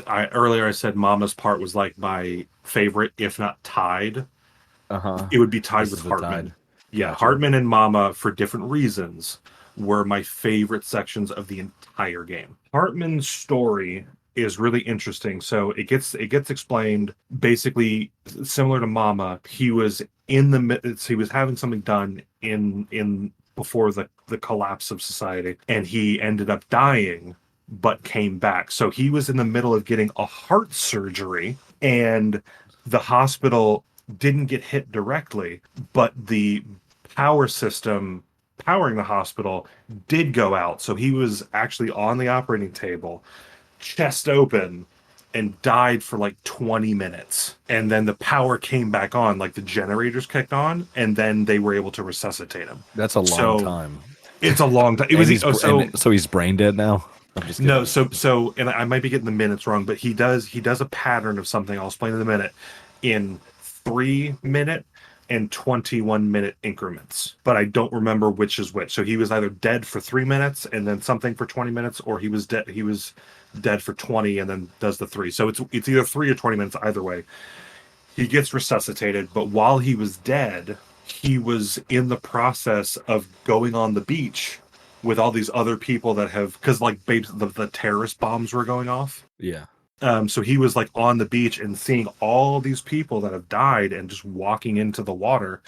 earlier I said Mama's part was like my favorite, if not tied. It would be tied with Hartman. Yeah, gotcha. Hartman and Mama, for different reasons, were my favorite sections of the entire game. Hartman's story is really interesting. So it gets explained basically similar to Mama. He was he was having something done in before the collapse of society, and he ended up dying but came back. So he was in the middle of getting a heart surgery, and the hospital didn't get hit directly, but the power system powering the hospital did go out. So he was actually on the operating table, chest open, and died for like 20 minutes. And then the power came back on, like the generators kicked on, and then they were able to resuscitate him. That's a long time. It's a long time. So he's brain dead now? No, so and I might be getting the minutes wrong, but he does a pattern of something I'll explain in a minute in 3-minute and 21-minute increments, but I don't remember which is which. So he was either dead for 3 minutes and then something for 20 minutes, or he was dead for 20 and then does the 3. So it's either 3 or 20 minutes. Either way, he gets resuscitated. But while he was dead, he was in the process of going on the beach with all these other people that have, because like the terrorist bombs were going off. Yeah. So he was like on the beach and seeing all these people that have died and just walking into the water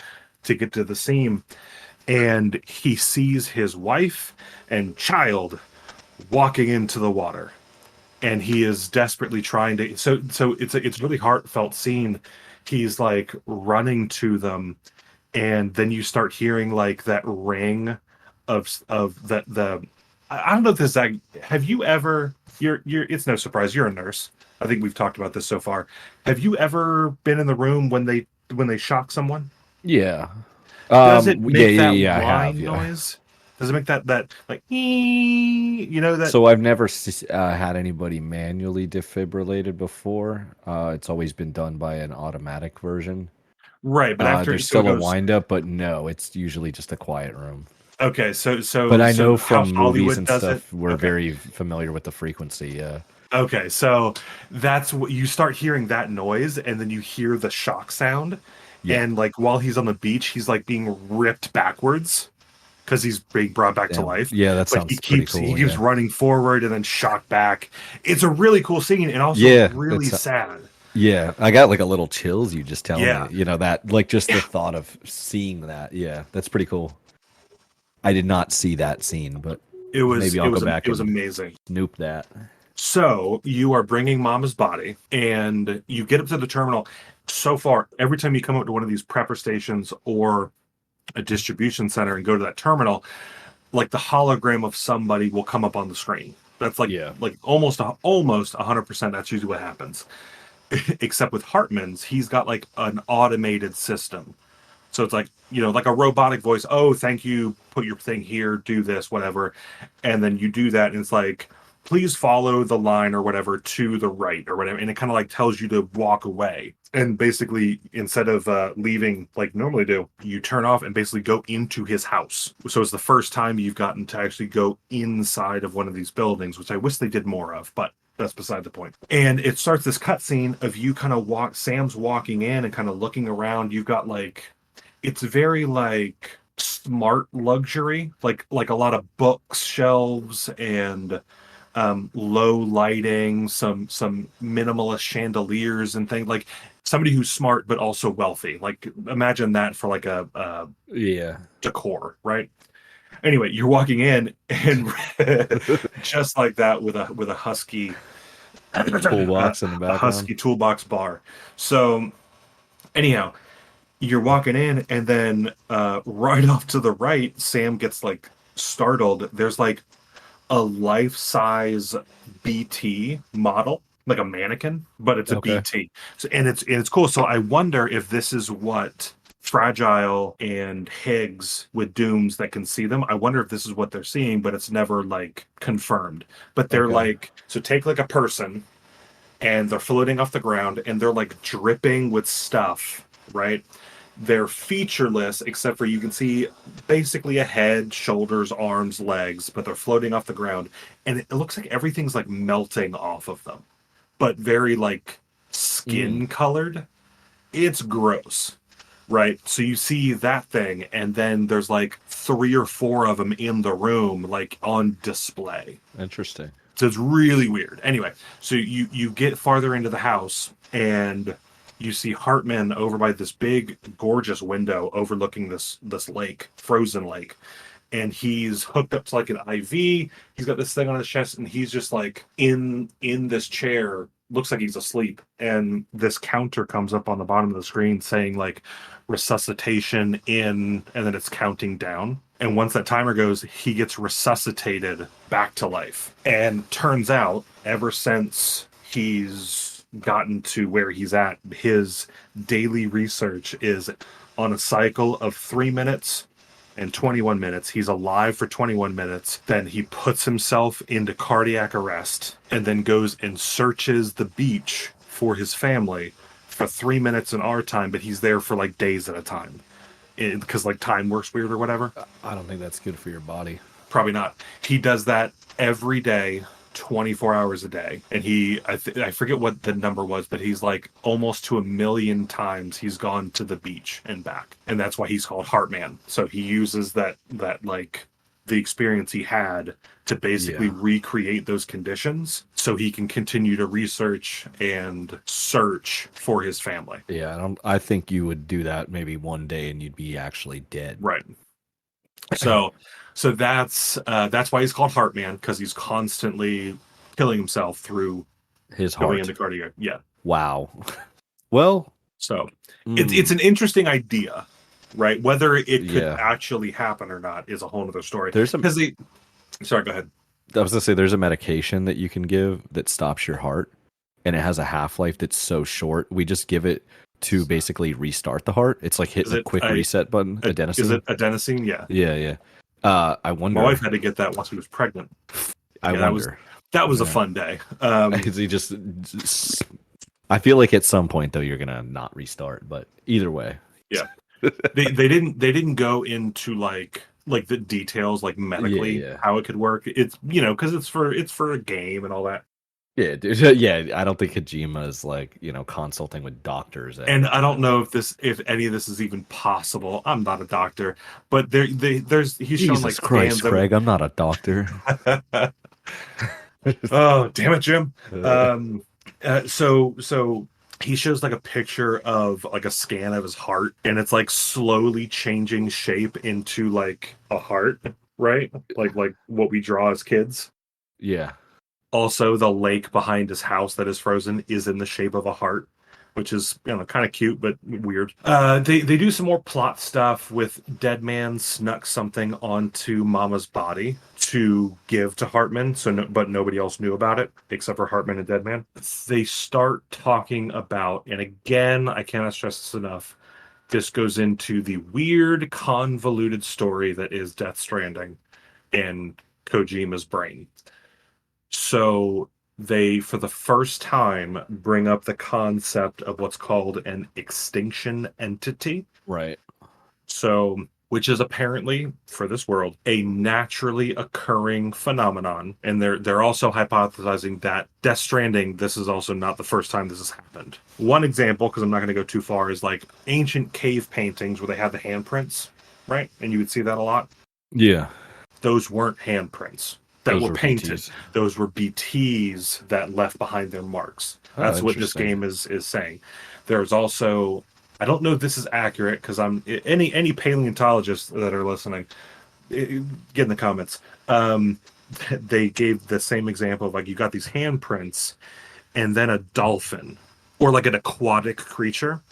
to get to the scene. And he sees his wife and child walking into the water. And he is desperately trying to. So it's a really heartfelt scene. He's like running to them, and then you start hearing like that ring of the. I don't know if this. Have you ever? You're. It's no surprise. You're a nurse. I think we've talked about this so far. Have you ever been in the room when they shock someone? Yeah. Does it make that I whine have, yeah. noise? Does it make that like that? So I've never had anybody manually defibrillated before. It's always been done by an automatic version. Right, but after there's still a wind up, but no, it's usually just a quiet room. Okay, so but I know from movies Hollywood and does stuff, we're okay. very familiar with the frequency. Yeah. Okay, so that's what you start hearing that noise, and then you hear the shock sound, and like while he's on the beach, he's like being ripped backwards because he's being brought back to life. Yeah, that sounds pretty cool. He keeps running forward and then shocked back. It's a really cool scene and also really sad. Yeah, I got like a little chills. You just telling me, you know, that like just the thought of seeing that. Yeah, that's pretty cool. I did not see that scene, but maybe I'll go back. It was amazing. Snoop that. So you are bringing Mama's body, and you get up to the terminal. So far, every time you come up to one of these prepper stations or a distribution center and go to that terminal, like the hologram of somebody will come up on the screen. That's like almost 100%. That's usually what happens. Except with Hartman's, he's got like an automated system. So it's like, you know, like a robotic voice. Oh, thank you. Put your thing here. Do this, whatever. And then you do that. And it's like, please follow the line or whatever to the right or whatever. And it kind of like tells you to walk away. And basically, instead of leaving like normally do, you turn off and basically go into his house. So it's the first time you've gotten to actually go inside of one of these buildings, which I wish they did more of, but that's beside the point. And it starts this cutscene of you kind of Sam's walking in and kind of looking around. You've got like, it's very like smart luxury, like a lot of books, shelves, and low lighting, some minimalist chandeliers and things. Like somebody who's smart but also wealthy. Like imagine that for like a decor, right? Anyway, you're walking in and just like that with a husky toolbox in the background. A husky toolbox bar. So anyhow, you're walking in and then right off to the right, Sam gets like startled. There's like a life-size BT model, like a mannequin, but it's a BT. So, and it's cool. So I wonder if this is what Fragile and Higgs with Dooms that can see them. I wonder if this is what they're seeing, but it's never like confirmed. But they're like, so take like a person and they're floating off the ground and they're like dripping with stuff, right? They're featureless, except for you can see basically a head, shoulders, arms, legs, but they're floating off the ground. And it looks like everything's like melting off of them, but very like skin colored. It's gross, right? So you see that thing, and then there's like 3 or 4 of them in the room, like on display. Interesting. So it's really weird. Anyway, so you get farther into the house, and you see Hartman over by this big, gorgeous window overlooking this lake, frozen lake. And he's hooked up to like an IV. He's got this thing on his chest, and he's just like in this chair. Looks like he's asleep. And this counter comes up on the bottom of the screen saying like resuscitation in, and then it's counting down. And once that timer goes, he gets resuscitated back to life. And turns out, ever since he's gotten to where he's at, his daily research is on a cycle of 3 minutes and 21 minutes. He's alive for 21 minutes. Then he puts himself into cardiac arrest and then goes and searches the beach for his family for 3 minutes in our time, but he's there for like days at a time because like time works weird or whatever. I don't think that's good for your body. Probably not. He does that every day, 24 hours a day. And I forget what the number was, but he's like almost to 1 million times he's gone to the beach and back. And that's why he's called Heartman. So he uses that like the experience he had to basically recreate those conditions so he can continue to research and search for his family. Yeah, I think you would do that maybe one day and you'd be actually dead. Right. So that's why he's called Heartman, because he's constantly killing himself through his heart. Going into cardiac. Yeah. Wow. Well, so it's an interesting idea, right? Whether it could actually happen or not is a whole other story. Sorry, go ahead. I was gonna say there's a medication that you can give that stops your heart, and it has a half-life that's so short, we just give it to basically restart the heart. It's like hitting a quick reset button. Adenosine. Is it adenosine? Yeah. Yeah. I wonder. My wife had to get that once she was pregnant. I wonder. That was a fun day. Because he just. I feel like at some point though you're gonna not restart, but either way. Yeah. they didn't go into like the details like medically how it could work. It's because it's for a game and all that. Yeah, dude. Yeah, I don't think Kojima is like consulting with doctors. And I don't know if any of this is even possible. I'm not a doctor, but he's Jesus shown like Christ, Craig. I'm not a doctor. Oh, damn it, Jim. So he shows like a picture of like a scan of his heart, and it's like slowly changing shape into like a heart, right? Like what we draw as kids. Yeah. Also, the lake behind his house that is frozen is in the shape of a heart, which is kind of cute but weird. They do some more plot stuff with Deadman snuck something onto Mama's body to give to Hartman, but nobody else knew about it except for Hartman and Deadman. They start talking about, and again, I cannot stress this enough, this goes into the weird, convoluted story that is Death Stranding in Kojima's brain. So they, for the first time, bring up the concept of what's called an extinction entity. Right. So, which is apparently, for this world, a naturally occurring phenomenon. And they're also hypothesizing that Death Stranding, this is also not the first time this has happened. One example, because I'm not going to go too far, is like ancient cave paintings where they have the handprints, right? And you would see that a lot. Yeah. Those weren't handprints that were painted. BTs. Those were BTs that left behind their marks. That's what this game is saying. There's also, I don't know if this is accurate because any paleontologists that are listening, get in the comments. They gave the same example of like you got these handprints and then a dolphin or like an aquatic creature,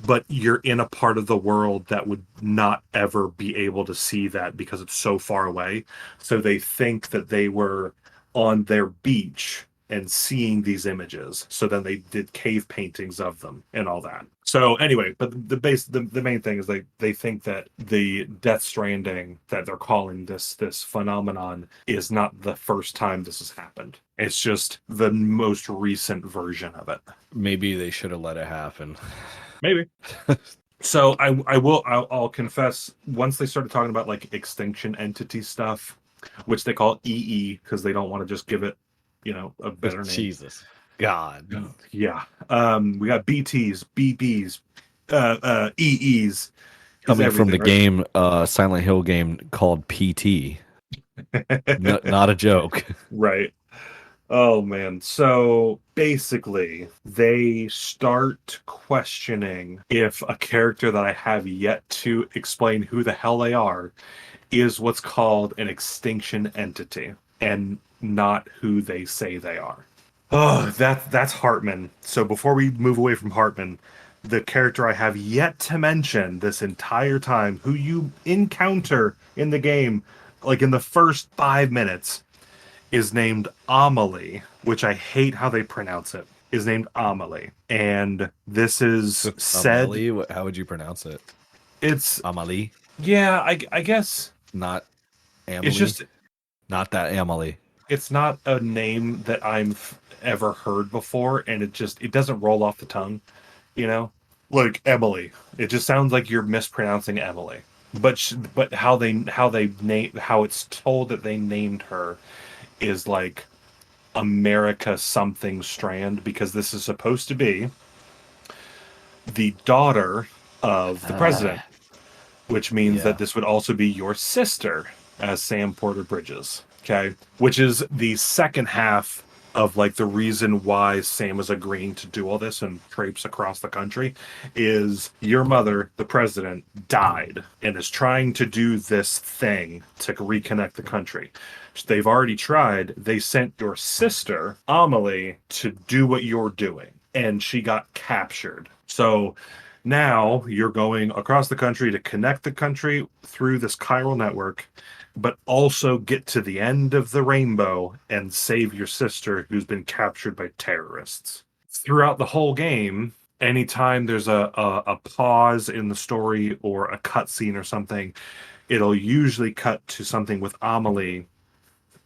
but you're in a part of the world that would not ever be able to see that because it's so far away. So they think that they were on their beach and seeing these images. So then they did cave paintings of them and all that. So anyway, but the main thing is they think that the Death Stranding that they're calling this phenomenon is not the first time this has happened. It's just the most recent version of it. Maybe they should have let it happen. Maybe. So I'll confess, once they started talking about like extinction entity stuff, which they call EE because they don't want to just give it, a better name. Jesus. God. Yeah. We got BTs, BBs, EEs. Coming from the game, Silent Hill game called PT. Not a joke. Right. Oh, man. So basically, they start questioning if a character that I have yet to explain who the hell they are is what's called an extinction entity and not who they say they are. Oh, that's Hartman. So before we move away from Hartman, the character I have yet to mention this entire time, who you encounter in the game, like in the first 5 minutes, is named Amelie, which I hate how they pronounce it, is named Amelie. And this is said... Amelie? How would you pronounce it? It's... Amelie? Yeah, I guess... Not Amelie? It's just... Not that Amelie. It's not a name that I've ever heard before, and it doesn't roll off the tongue, Like Emily. It just sounds like you're mispronouncing Emily. But how it's told that they named her is like America something Strand, because this is supposed to be the daughter of the president, which means that this would also be your sister as Sam Porter Bridges. Okay, which is the second half of like the reason why Sam is agreeing to do all this and traipse across the country is your mother, the president, died and is trying to do this thing to reconnect the country. They've already tried. They sent your sister, Amelie, to do what you're doing, and she got captured. So now you're going across the country to connect the country through this chiral network, but also get to the end of the rainbow and save your sister who's been captured by terrorists. throughout the whole game, anytime there's a pause in the story or a cutscene or something, it'll usually cut to something with Amelie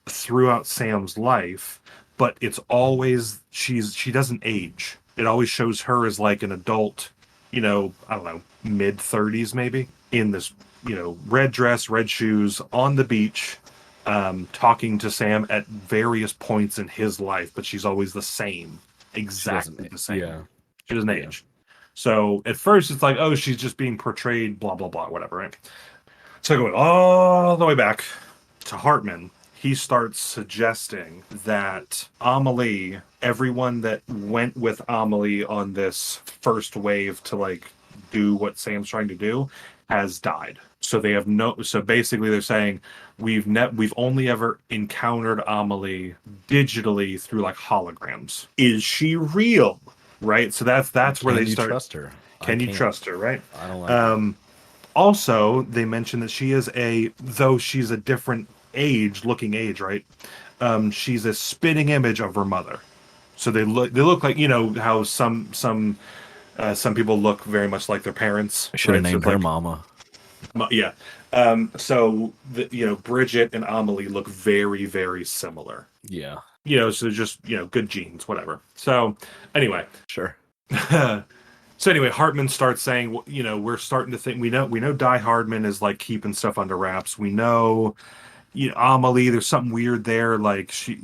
throughout Sam's life, but it's always she doesn't age. It always shows her as like an adult, I don't know, mid-30s maybe, in this, red dress, red shoes on the beach, talking to Sam at various points in his life, but she's always the same. Exactly the same. Yeah. She doesn't age. So at first it's like, oh, she's just being portrayed, blah, blah, blah, whatever, right? So going all the way back to Hartman, he starts suggesting that Amelie, everyone that went with Amelie on this first wave to like do what Sam's trying to do, has died. So they have so basically they're saying we've only ever encountered Amelie digitally through like holograms. Is she real? Right? So that's where they start. Can you trust her? Can you trust her, right? I don't like Also, they mentioned that she is though she's a different looking age, right? She's a spitting image of her mother. So they look like, how some people look very much like their parents. I should have right? named her Mama. Yeah. So Bridget and Amelie look very, very similar. Yeah. So just, good genes, whatever. So anyway. Sure. So anyway, Hartman starts saying, we're starting to think, we know Die Hardman is like keeping stuff under wraps. We know, Amelie, there's something weird there. Like she,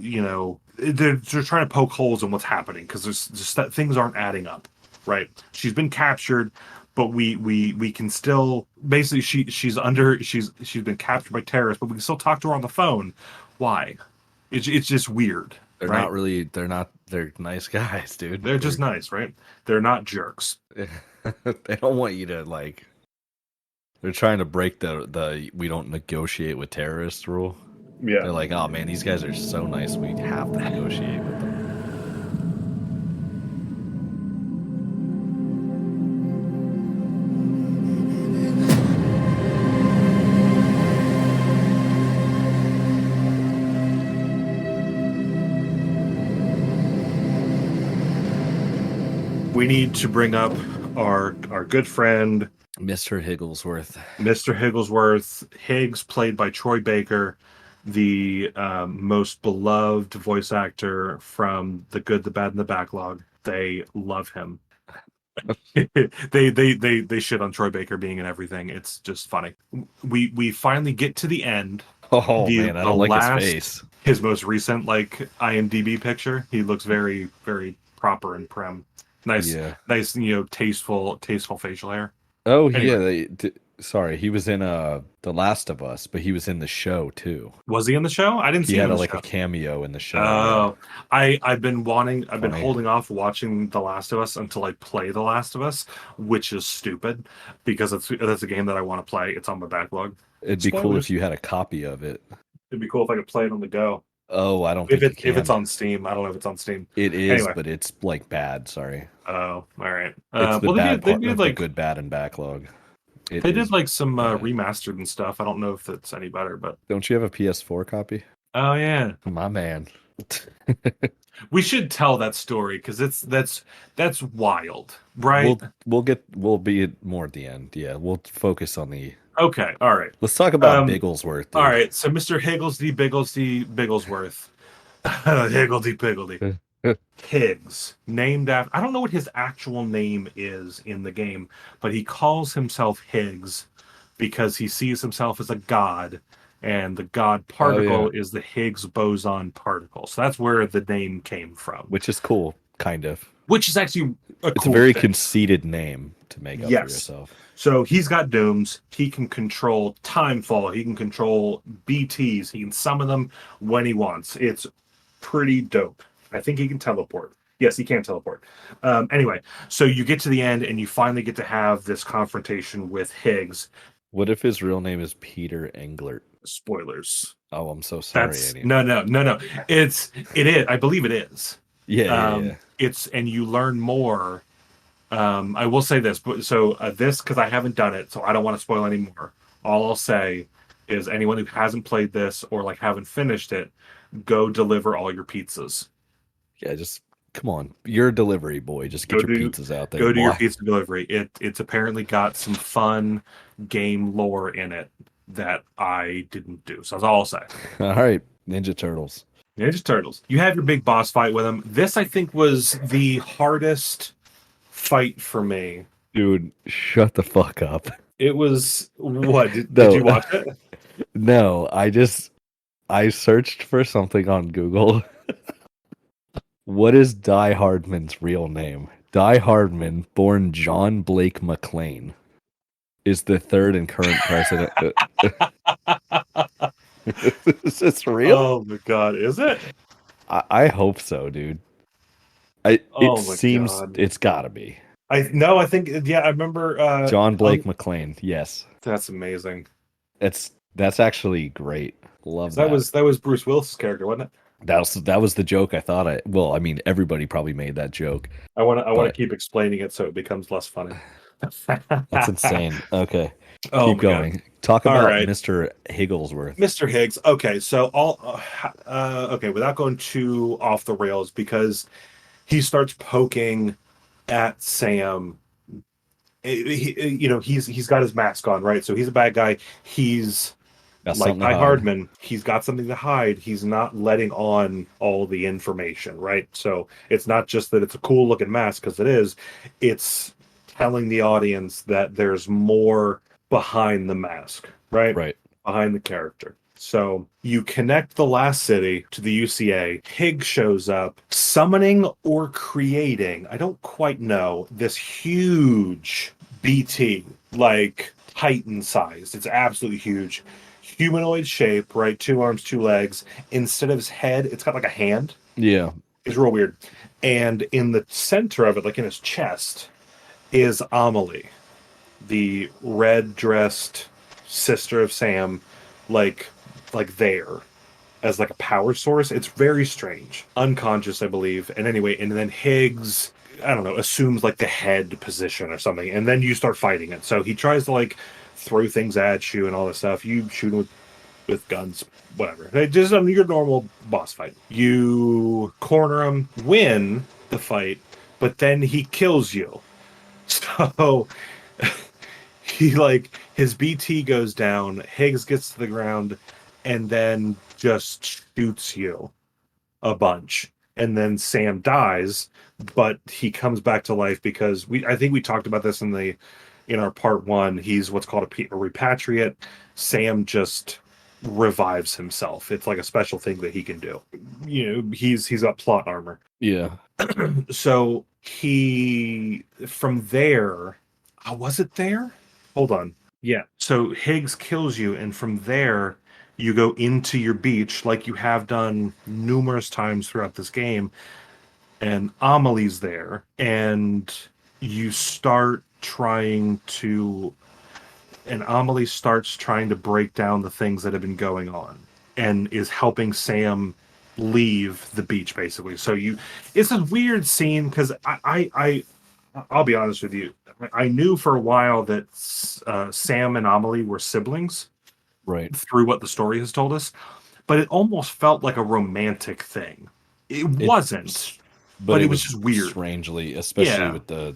they're trying to poke holes in what's happening because there's just that things aren't adding up, right? She's been captured, but we can still basically she's been captured by terrorists, but we can still talk to her on the phone. Why? It's just weird. They're right? not really. They're nice guys, dude. They're just nice, right? They're not jerks. They don't want you to like. They're trying to break the we don't negotiate with terrorists rule. Yeah. They're like, oh man, these guys are so nice. We have to negotiate with them. We need to bring up our good friend Mr. Higglesworth. Mr. Higglesworth, Higgs, played by Troy Baker, the most beloved voice actor from The Good, the Bad, and the Backlog. They love him. they shit on Troy Baker being in everything. It's just funny. We finally get to the end. Oh man, I don't like his face. His most recent like IMDb picture. He looks very, very proper and prim. Nice, tasteful facial hair. Oh anyway. Yeah, sorry, he was in The Last of Us, but he was in the show too. Was he in the show? I didn't see him. He had a cameo in the show. Oh, I've been holding off watching The Last of Us until I play The Last of Us, which is stupid because that's a game that I want to play. It's on my backlog. It'd be cool if you had a copy of it. It'd be cool if I could play it on the go. Oh, I don't think if it's on Steam. I don't know if it's on Steam. It is, anyway. But it's like bad. Sorry. Oh, all right. It's the they did like good, bad, and backlog. They did like some remastered and stuff. I don't know if it's any better, but don't you have a PS4 copy? Oh yeah, my man. We should tell that story because that's wild, right? We'll be more at the end. Yeah, we'll focus on the. Okay, all right. Let's talk about Bigglesworth. Dude. All right, so Mr. Bigglesworth, Higgledy-piggledy. Higgs, named after, I don't know what his actual name is in the game, but he calls himself Higgs because he sees himself as a god, and the god particle is the Higgs boson particle. So that's where the name came from. Which is cool, kind of. Which is actually it's a very conceited name to make up for yourself. So he's got dooms. He can control timefall. He can control BTs. He can summon them when he wants. It's pretty dope. I think he can teleport. Yes, he can teleport. Anyway, so you get to the end and you finally get to have this confrontation with Higgs. What if his real name is Peter Englert? Spoilers. Oh, I'm so sorry. No. It is. I believe it is. Yeah. It's, and you learn more. I will say this, this, because I haven't done it, so I don't want to spoil anymore. All I'll say is anyone who hasn't played this or like haven't finished it, go deliver all your pizzas. Yeah, just Come on, you're a delivery boy. Just get your pizzas out there. Go to your pizza delivery. It's apparently got some fun game lore in it that I didn't do. So that's all I'll say. All right, Ninja Turtles. Ninja Turtles. You have your big boss fight with them. This, I think, was the hardest fight for me. Dude, shut the fuck up. It was what? Did you watch it? No, I searched for something on Google. What is Die Hardman's real name? Die Hardman, born John Blake McClane, is the third and current president. Is this real? Oh my god, is it? I hope so, dude. It seems god. It's gotta be. I think I remember John Blake McClane. Yes, that's amazing. That's actually great. Love that. That was Bruce Willis' character, wasn't it? That was the joke. I mean, everybody probably made that joke. I want to keep explaining it so it becomes less funny. That's insane. Okay, keep going. God. Talk about Mr. Higglesworth. Mr. Higgs. Okay, so without going too off the rails, because he starts poking at Sam. He's got his mask on, right? So he's a bad guy. He's like Ty Hardman, he's got something to hide. He's not letting on all the information, right? So it's not just that it's a cool looking mask, because it is. It's telling the audience that there's more behind the mask, right? Right. Behind the character. So you connect the last city to the UCA. Higgs shows up, summoning or creating, I don't quite know, this huge BT, like Titan sized. It's absolutely huge. Humanoid shape, right? 2 arms, 2 legs. Instead of his head, it's got like a hand. Yeah. It's real weird. And in the center of it, like in his chest, is Amelie, the red-dressed sister of Sam, like there, as like a power source. It's very strange. Unconscious, I believe. And anyway, and then Higgs, I don't know, assumes like the head position or something. And then you start fighting it. So he tries to like throw things at you and all this stuff. You shoot him with guns, whatever. Just your normal boss fight. You corner him, win the fight, but then he kills you. So he his BT goes down, Higgs gets to the ground, and then just shoots you a bunch. And then Sam dies, but he comes back to life because I think we talked about this in our part 1. He's what's called a repatriate. Sam just revives himself. It's like a special thing that he can do. He's got plot armor. Yeah. So he, from there, was it there? Hold on. Yeah. So Higgs kills you, and from there you go into your beach like you have done numerous times throughout this game, and Amelie's there, and you start trying to, and Amelie starts trying to break down the things that have been going on and is helping Sam leave the beach, basically. So it's a weird scene because I'll be honest with you. I knew for a while that Sam and Amelie were siblings, right? Through what the story has told us, but it almost felt like a romantic thing. It wasn't, but it was just weird, strangely, especially with the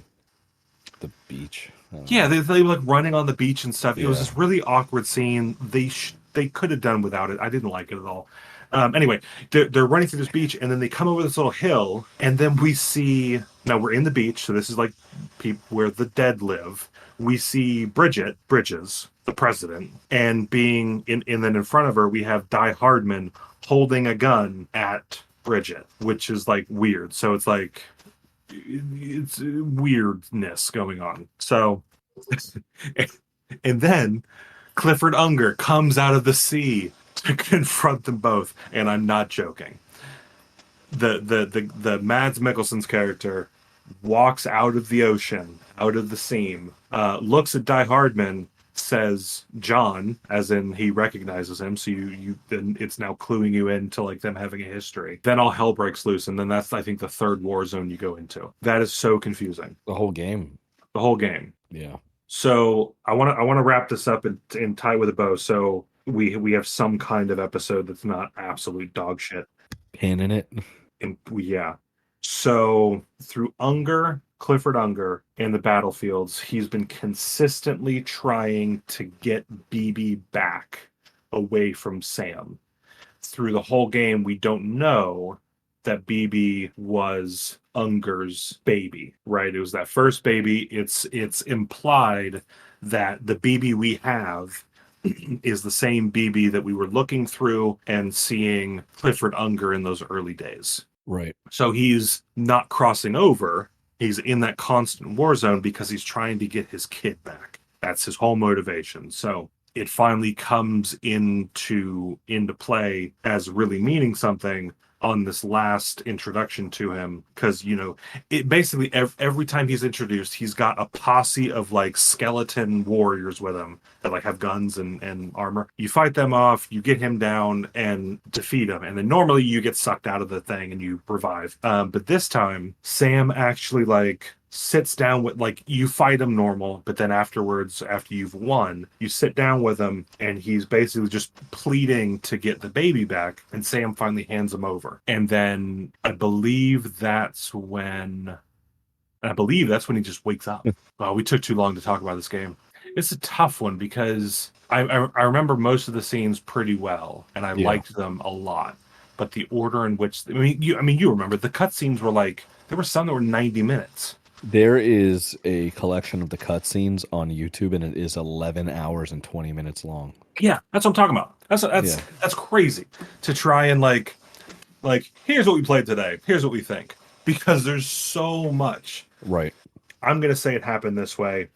beach. Yeah, they were like running on the beach and stuff. It was this really awkward scene. They could have done without it. I didn't like it at all. Anyway, they're running through this beach, and then they come over this little hill, and then we see, now we're in the beach, so this is like where the dead live. We see Bridges, the president, and and then in front of her, we have Die Hardman holding a gun at Bridget, which is like weird. So it's like, it's weirdness going on. So, and then Clifford Unger comes out of the sea to confront them both, and I'm not joking. The Mads Mikkelsen's character walks out of the ocean, out of the seam, looks at Die Hardman, says John, as in he recognizes him. So you then it's now cluing you into like them having a history. Then all hell breaks loose, and then that's, I think, the third war zone you go into. That is so confusing. The whole game. Yeah. So I want to wrap this up and tie with a bow. So we have some kind of episode that's not absolute dog shit. Pin in it. And yeah. So through Clifford Unger, in the battlefields, he's been consistently trying to get BB back away from Sam. Through the whole game, we don't know that BB was Unger's baby, right? It was that first baby. It's implied that the BB we have is the same BB that we were looking through and seeing Clifford Unger in those early days. Right. So he's not crossing over. He's in that constant war zone because he's trying to get his kid back. That's his whole motivation. So it finally comes into play as really meaning something on this last introduction to him, because it basically every time he's introduced, he's got a posse of like skeleton warriors with him that like have guns and armor. You fight them off, you get him down and defeat him, and then normally you get sucked out of the thing and you revive. But this time Sam actually like sits down with, like, you fight him normal, but then afterwards, after you've won, you sit down with him and he's basically just pleading to get the baby back, and Sam finally hands him over. And then I believe that's when he just wakes up. Well, we took too long to talk about this game. It's a tough one because I remember most of the scenes pretty well, and I liked them a lot. But the order in which you remember the cutscenes were like, there were some that were 90 minutes. There is a collection of the cutscenes on YouTube, and it is 11 hours and 20 minutes long. Yeah, that's what I'm talking about. That's crazy to try and like here's what we played today. Here's what we think, because there's so much. Right. I'm gonna say it happened this way.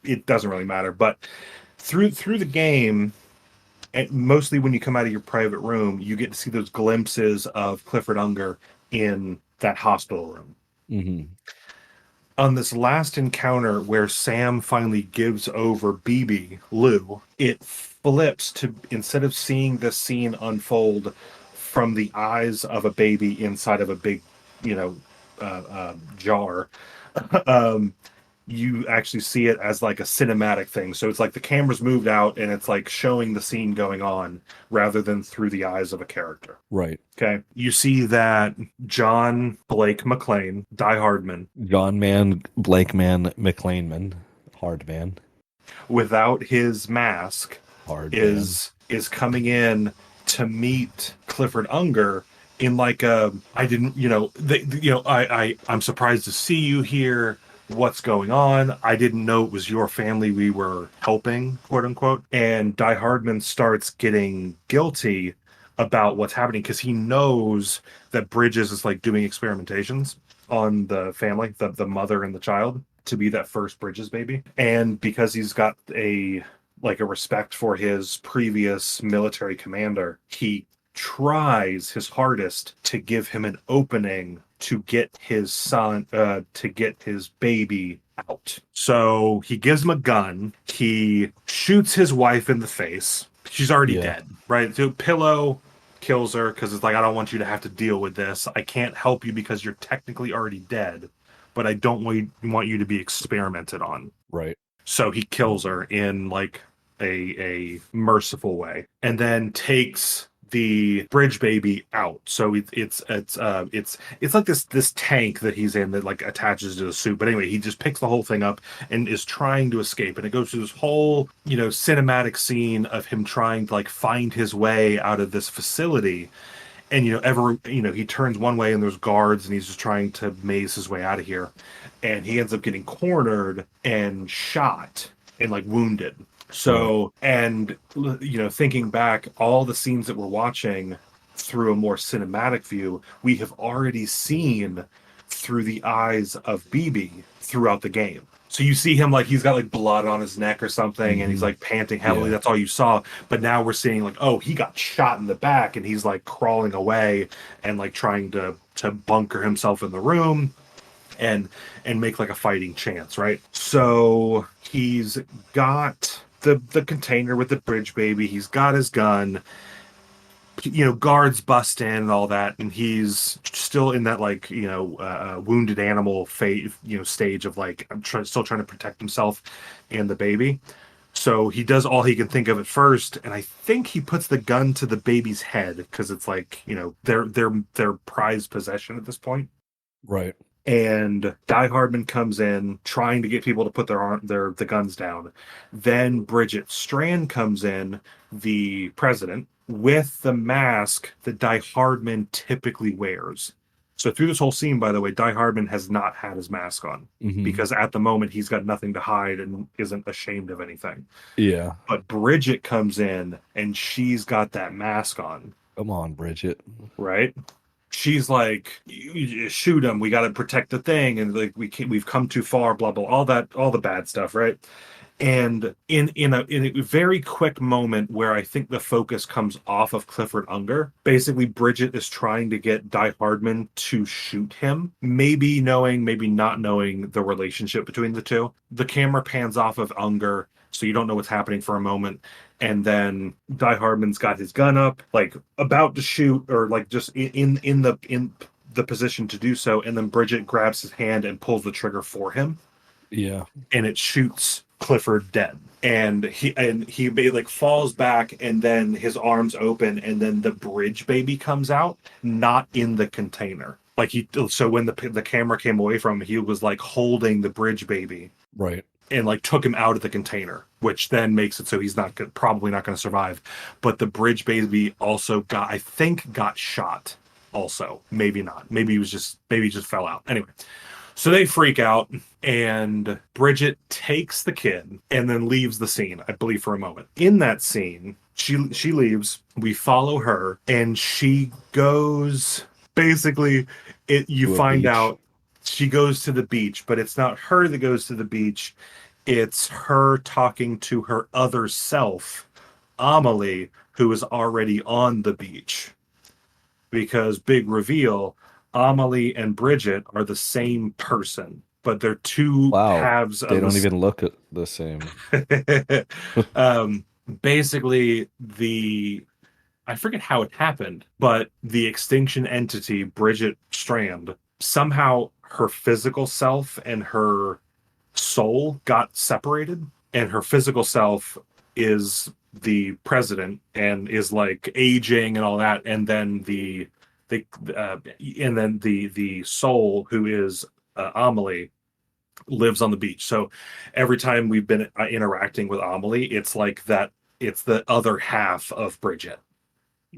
It doesn't really matter, but through the game, and mostly when you come out of your private room, you get to see those glimpses of Clifford Unger in that hospital room. Mm-hmm. On this last encounter where Sam finally gives over BB, Lou, it flips to, instead of seeing the scene unfold from the eyes of a baby inside of a big, jar, you actually see it as like a cinematic thing. So it's like the camera's moved out and it's like showing the scene going on rather than through the eyes of a character. Right. Okay. You see that John Blake McClane, Die Hardman. John Man, Blake Man, McClaneman, Hard Man. Without his mask, is coming in to meet Clifford Unger in like a, I'm surprised to see you here. What's going on? I didn't know it was your family we were helping, quote unquote. And Die Hardman starts getting guilty about what's happening because he knows that Bridges is like doing experimentations on the family, the mother and the child, to be that first Bridges baby. And because he's got a respect for his previous military commander, he tries his hardest to give him an opening to get his son, to get his baby out. So he gives him a gun. He shoots his wife in the face. She's already dead, right? So Pillow kills her because it's like, I don't want you to have to deal with this. I can't help you because you're technically already dead, but I don't want you to be experimented on. Right. So he kills her in like a merciful way, and then takes the bridge baby out. So it's like this tank that he's in that like attaches to the suit. But anyway, he just picks the whole thing up and is trying to escape. And it goes through this whole, cinematic scene of him trying to like find his way out of this facility. And, he turns one way and there's guards and he's just trying to maze his way out of here. And he ends up getting cornered and shot and like wounded. So, and, thinking back, all the scenes that we're watching through a more cinematic view, we have already seen through the eyes of BB throughout the game. So you see him like he's got like blood on his neck or something, and he's like panting heavily. That's all you saw. But now we're seeing like, oh, he got shot in the back, and he's like crawling away and like trying to bunker himself in the room and make like a fighting chance, right? So he's got the container with the bridge baby. He's got his gun. Guards bust in and all that, and he's still in that like wounded animal stage of like still trying to protect himself and the baby. So he does all he can think of at first, and I think he puts the gun to the baby's head because it's like their prized possession at this point. Right. And Die Hardman comes in trying to get people to put the guns down. Then Bridget Strand comes in, the president, with the mask that Die Hardman typically wears. So through this whole scene, by the way, Die Hardman has not had his mask on because at the moment he's got nothing to hide and isn't ashamed of anything. Yeah. But Bridget comes in and she's got that mask on. Come on, Bridget. Right? She's like, you shoot him. We got to protect the thing, and like we've come too far. Blah blah. All the bad stuff, right? And in a very quick moment where I think the focus comes off of Clifford Unger, basically Bridget is trying to get Die Hardman to shoot him, maybe knowing, maybe not knowing the relationship between the two. The camera pans off of Unger, so you don't know what's happening for a moment. And then Die Hardman's got his gun up, like about to shoot, or like just in the position to do so. And then Bridget grabs his hand and pulls the trigger for him. Yeah. And it shoots Clifford dead. And he like falls back, and then his arms open, and then the bridge baby comes out, not in the container. Like so when the camera came away from him, he was like holding the bridge baby. Right. And like took him out of the container, which then makes it so he's probably not going to survive. But the bridge baby also got shot. Also, maybe not. Maybe he just fell out. Anyway, so they freak out, and Bridget takes the kid and then leaves the scene, I believe, for a moment. In that scene, she leaves. We follow her, and she goes. Basically, you find out. She goes to the beach, but it's not her that goes to the beach. It's her talking to her other self, Amelie, who is already on the beach. Because big reveal, Amelie and Bridget are the same person, but they're two halves of they don't even look the same. Basically, I forget how it happened, but the extinction entity, Bridget Strand, somehow her physical self and her soul got separated, and her physical self is the president and is like aging and all that, and then the soul, who is Amelie, lives on the beach. So every time we've been interacting with Amelie, it's like that. It's the other half of Bridget.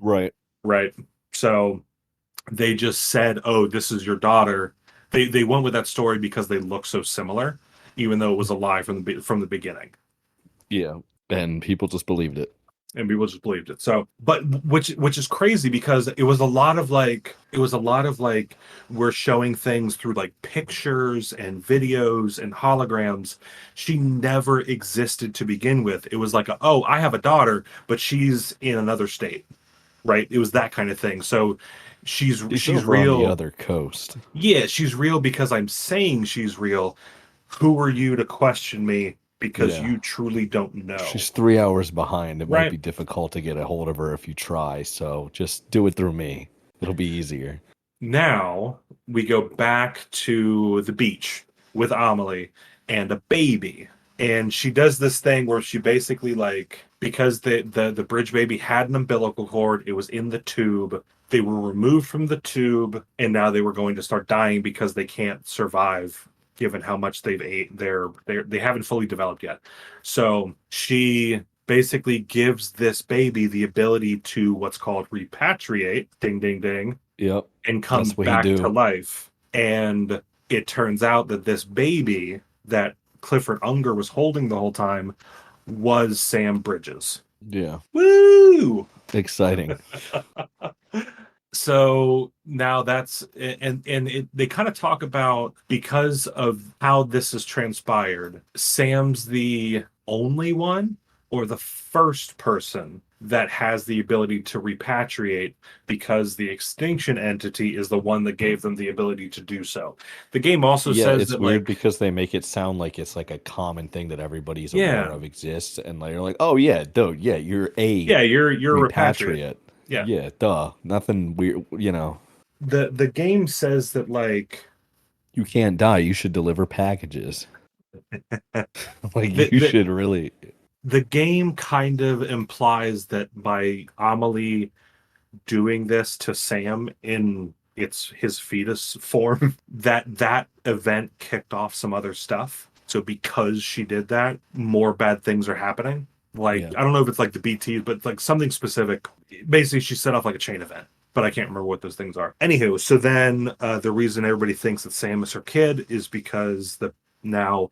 Right. So they just said, "Oh, this is your daughter." They went with that story because they look so similar, even though it was a lie from the beginning. Yeah, and people just believed it. So, but which is crazy, because it was a lot of like we're showing things through like pictures and videos and holograms. She never existed to begin with. It was like, oh, I have a daughter, but she's in another state, right? It was that kind of thing. So she's real on the other coast. Yeah, she's real because I'm saying she's real. Who are you to question me? Because you truly don't know. She's 3 hours behind. It might be difficult to get a hold of her if you try. So just do it through me. It'll be easier. Now we go back to the beach with Amelie and a baby. And she does this thing where she basically, like, because the bridge baby had an umbilical cord, it was in the tube. They were removed from the tube, and now they were going to start dying because they can't survive, given how much they've ate. They haven't fully developed yet. So she basically gives this baby the ability to what's called repatriate, ding, ding, ding. Yep. And come back to life. And it turns out that this baby that Clifford Unger was holding the whole time was Sam Bridges. Yeah. Woo! Exciting. So now that's they kind of talk about, because of how this has transpired, Sam's the only one or the first person that has the ability to repatriate, because the extinction entity is the one that gave them the ability to do so. The game also says it's that, weird, like, because they make it sound like it's like a common thing that everybody's aware of exists, and you're like, oh yeah, dude, yeah, you're you're a repatriate. Yeah, duh. Nothing weird, The game says that, like, you can't die. You should deliver packages. You should really. The game kind of implies that by Amelie doing this to Sam in it's his fetus form. That event kicked off some other stuff. So because she did that, more bad things are happening. Like, I don't know if it's like the BT, but like something specific. Basically, she set off like a chain event, but I can't remember what those things are. Anywho, so then the reason everybody thinks that Sam is her kid is because now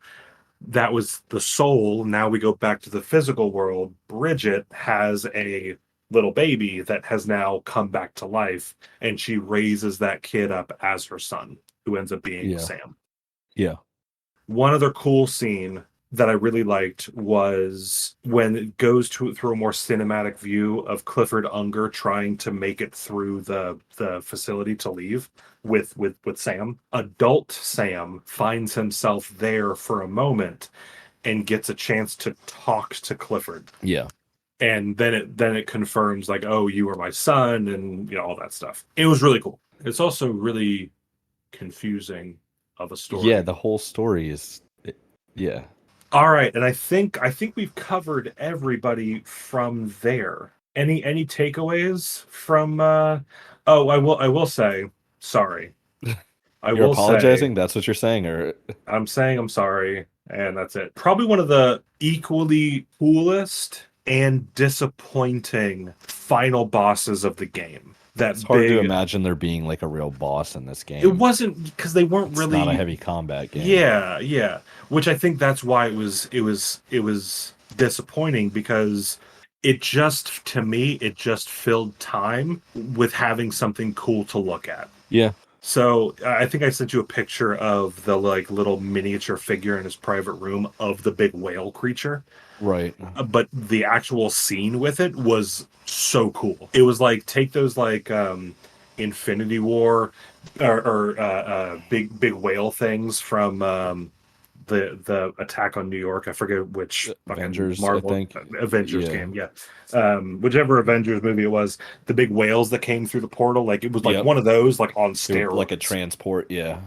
that was the soul. Now we go back to the physical world. Bridget has a little baby that has now come back to life, and she raises that kid up as her son, who ends up being Sam. Yeah. One other cool scene that I really liked was when it goes through a more cinematic view of Clifford Unger trying to make it through the facility to leave with Sam. Adult Sam finds himself there for a moment and gets a chance to talk to Clifford. Yeah. And then it confirms like, oh, you are my son, and all that stuff. It was really cool. It's also really confusing of a story. Yeah, the whole story is All right, and I think we've covered everybody from there. Any takeaways from I will say sorry. You're apologizing? That's what you're saying? Or I'm saying I'm sorry, and that's it. Probably one of the equally coolest and disappointing final bosses of the game. It's hard to imagine there being like a real boss in this game. It wasn't, because they weren't really. It's not a heavy combat game. Yeah. Which I think that's why it was disappointing, because it just, to me, it just filled time with having something cool to look at. Yeah. So I think I sent you a picture of the like little miniature figure in his private room of the big whale creature. Right. But the actual scene with it was so cool. It was like, take those like Infinity War or big whale things from the attack on New York. I forget which Avengers, Marvel, I think. Avengers game. Yeah. Whichever Avengers movie it was, the big whales that came through the portal, like it was like one of those, like on steroids, like a transport. Yeah.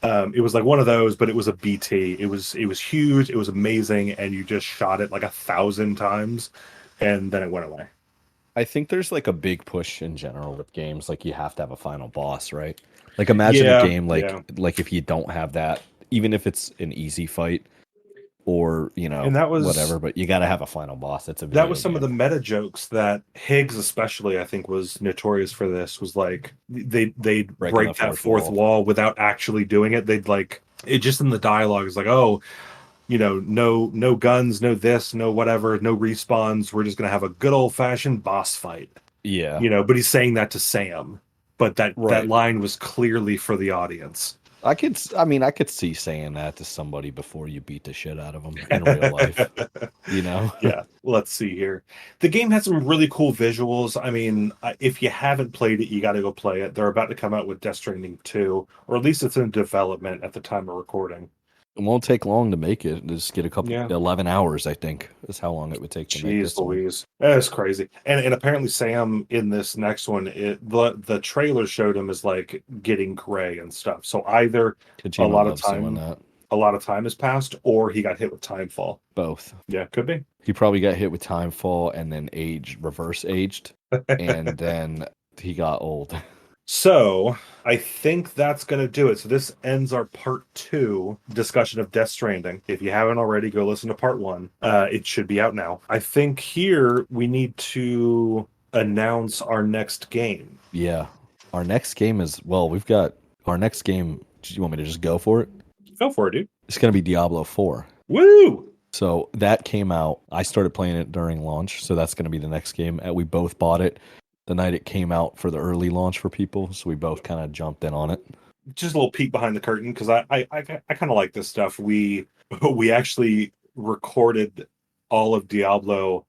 It was like one of those, but it was a BT. It was huge. It was amazing, and you just shot it like 1,000 times, and then it went away. I think there's like a big push in general with games, like you have to have a final boss, right? Like imagine a game like if you don't have that, even if it's an easy fight, or and that was whatever, but you got to have a final boss. That was some of the meta jokes that Higgs, especially, I think, was notorious for. This was like they'd break that fourth wall without actually doing it. They'd like it just in the dialogue is like, oh, no guns, no this, no whatever, no respawns. We're just gonna have a good old fashioned boss fight. Yeah, but he's saying that to Sam, but that line was clearly for the audience. I could see saying that to somebody before you beat the shit out of them in real life. Yeah. Let's see here. The game has some really cool visuals. I mean, if you haven't played it, you got to go play it. They're about to come out with Death Stranding 2, or at least it's in development at the time of recording. It won't take long to make it. Just get 11 hours, I think, is how long it would take to make this. Jeez Louise. That's crazy. And apparently Sam in this next one, the trailer showed him as like getting gray and stuff. So either Kojima a lot of time has passed, or he got hit with timefall. Both. Yeah, could be. He probably got hit with timefall and then reverse aged, and then he got old. So I think that's going to do it. So this ends our part 2 discussion of Death Stranding. If you haven't already, go listen to part 1. It should be out now. I think here we need to announce our next game. Yeah. Our next game is, we've got our next game. Do you want me to just go for it? Go for it, dude. It's going to be Diablo 4. Woo! So that came out. I started playing it during launch. So that's going to be the next game. We both bought it the night it came out for the early launch for people, so we both kind of jumped in on it. Just a little peek behind the curtain, because I kind of like this stuff. We actually recorded all of Diablo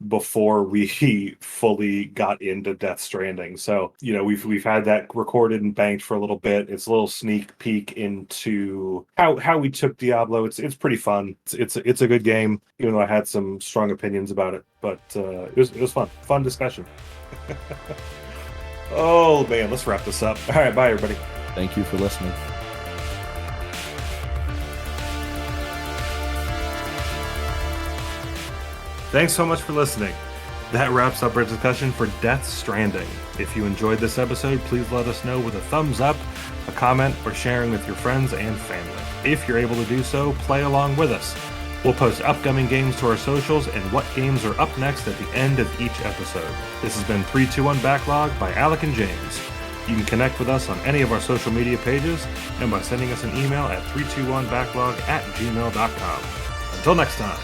before we fully got into Death Stranding. So we've had that recorded and banked for a little bit. It's a little sneak peek into how we took Diablo. It's pretty fun. It's a good game, even though I had some strong opinions about it. But it was fun discussion. Oh man, let's wrap this up. All right, bye everybody. Thank you for listening. Thanks so much for listening. That wraps up our discussion for Death Stranding. If you enjoyed this episode, please let us know with a thumbs up, a comment, or sharing with your friends and family. If you're able to do so, play along with us. We'll post upcoming games to our socials and what games are up next at the end of each episode. This has been 321 Backlog by Alec and James. You can connect with us on any of our social media pages and by sending us an email at 321backlog@gmail.com. Until next time.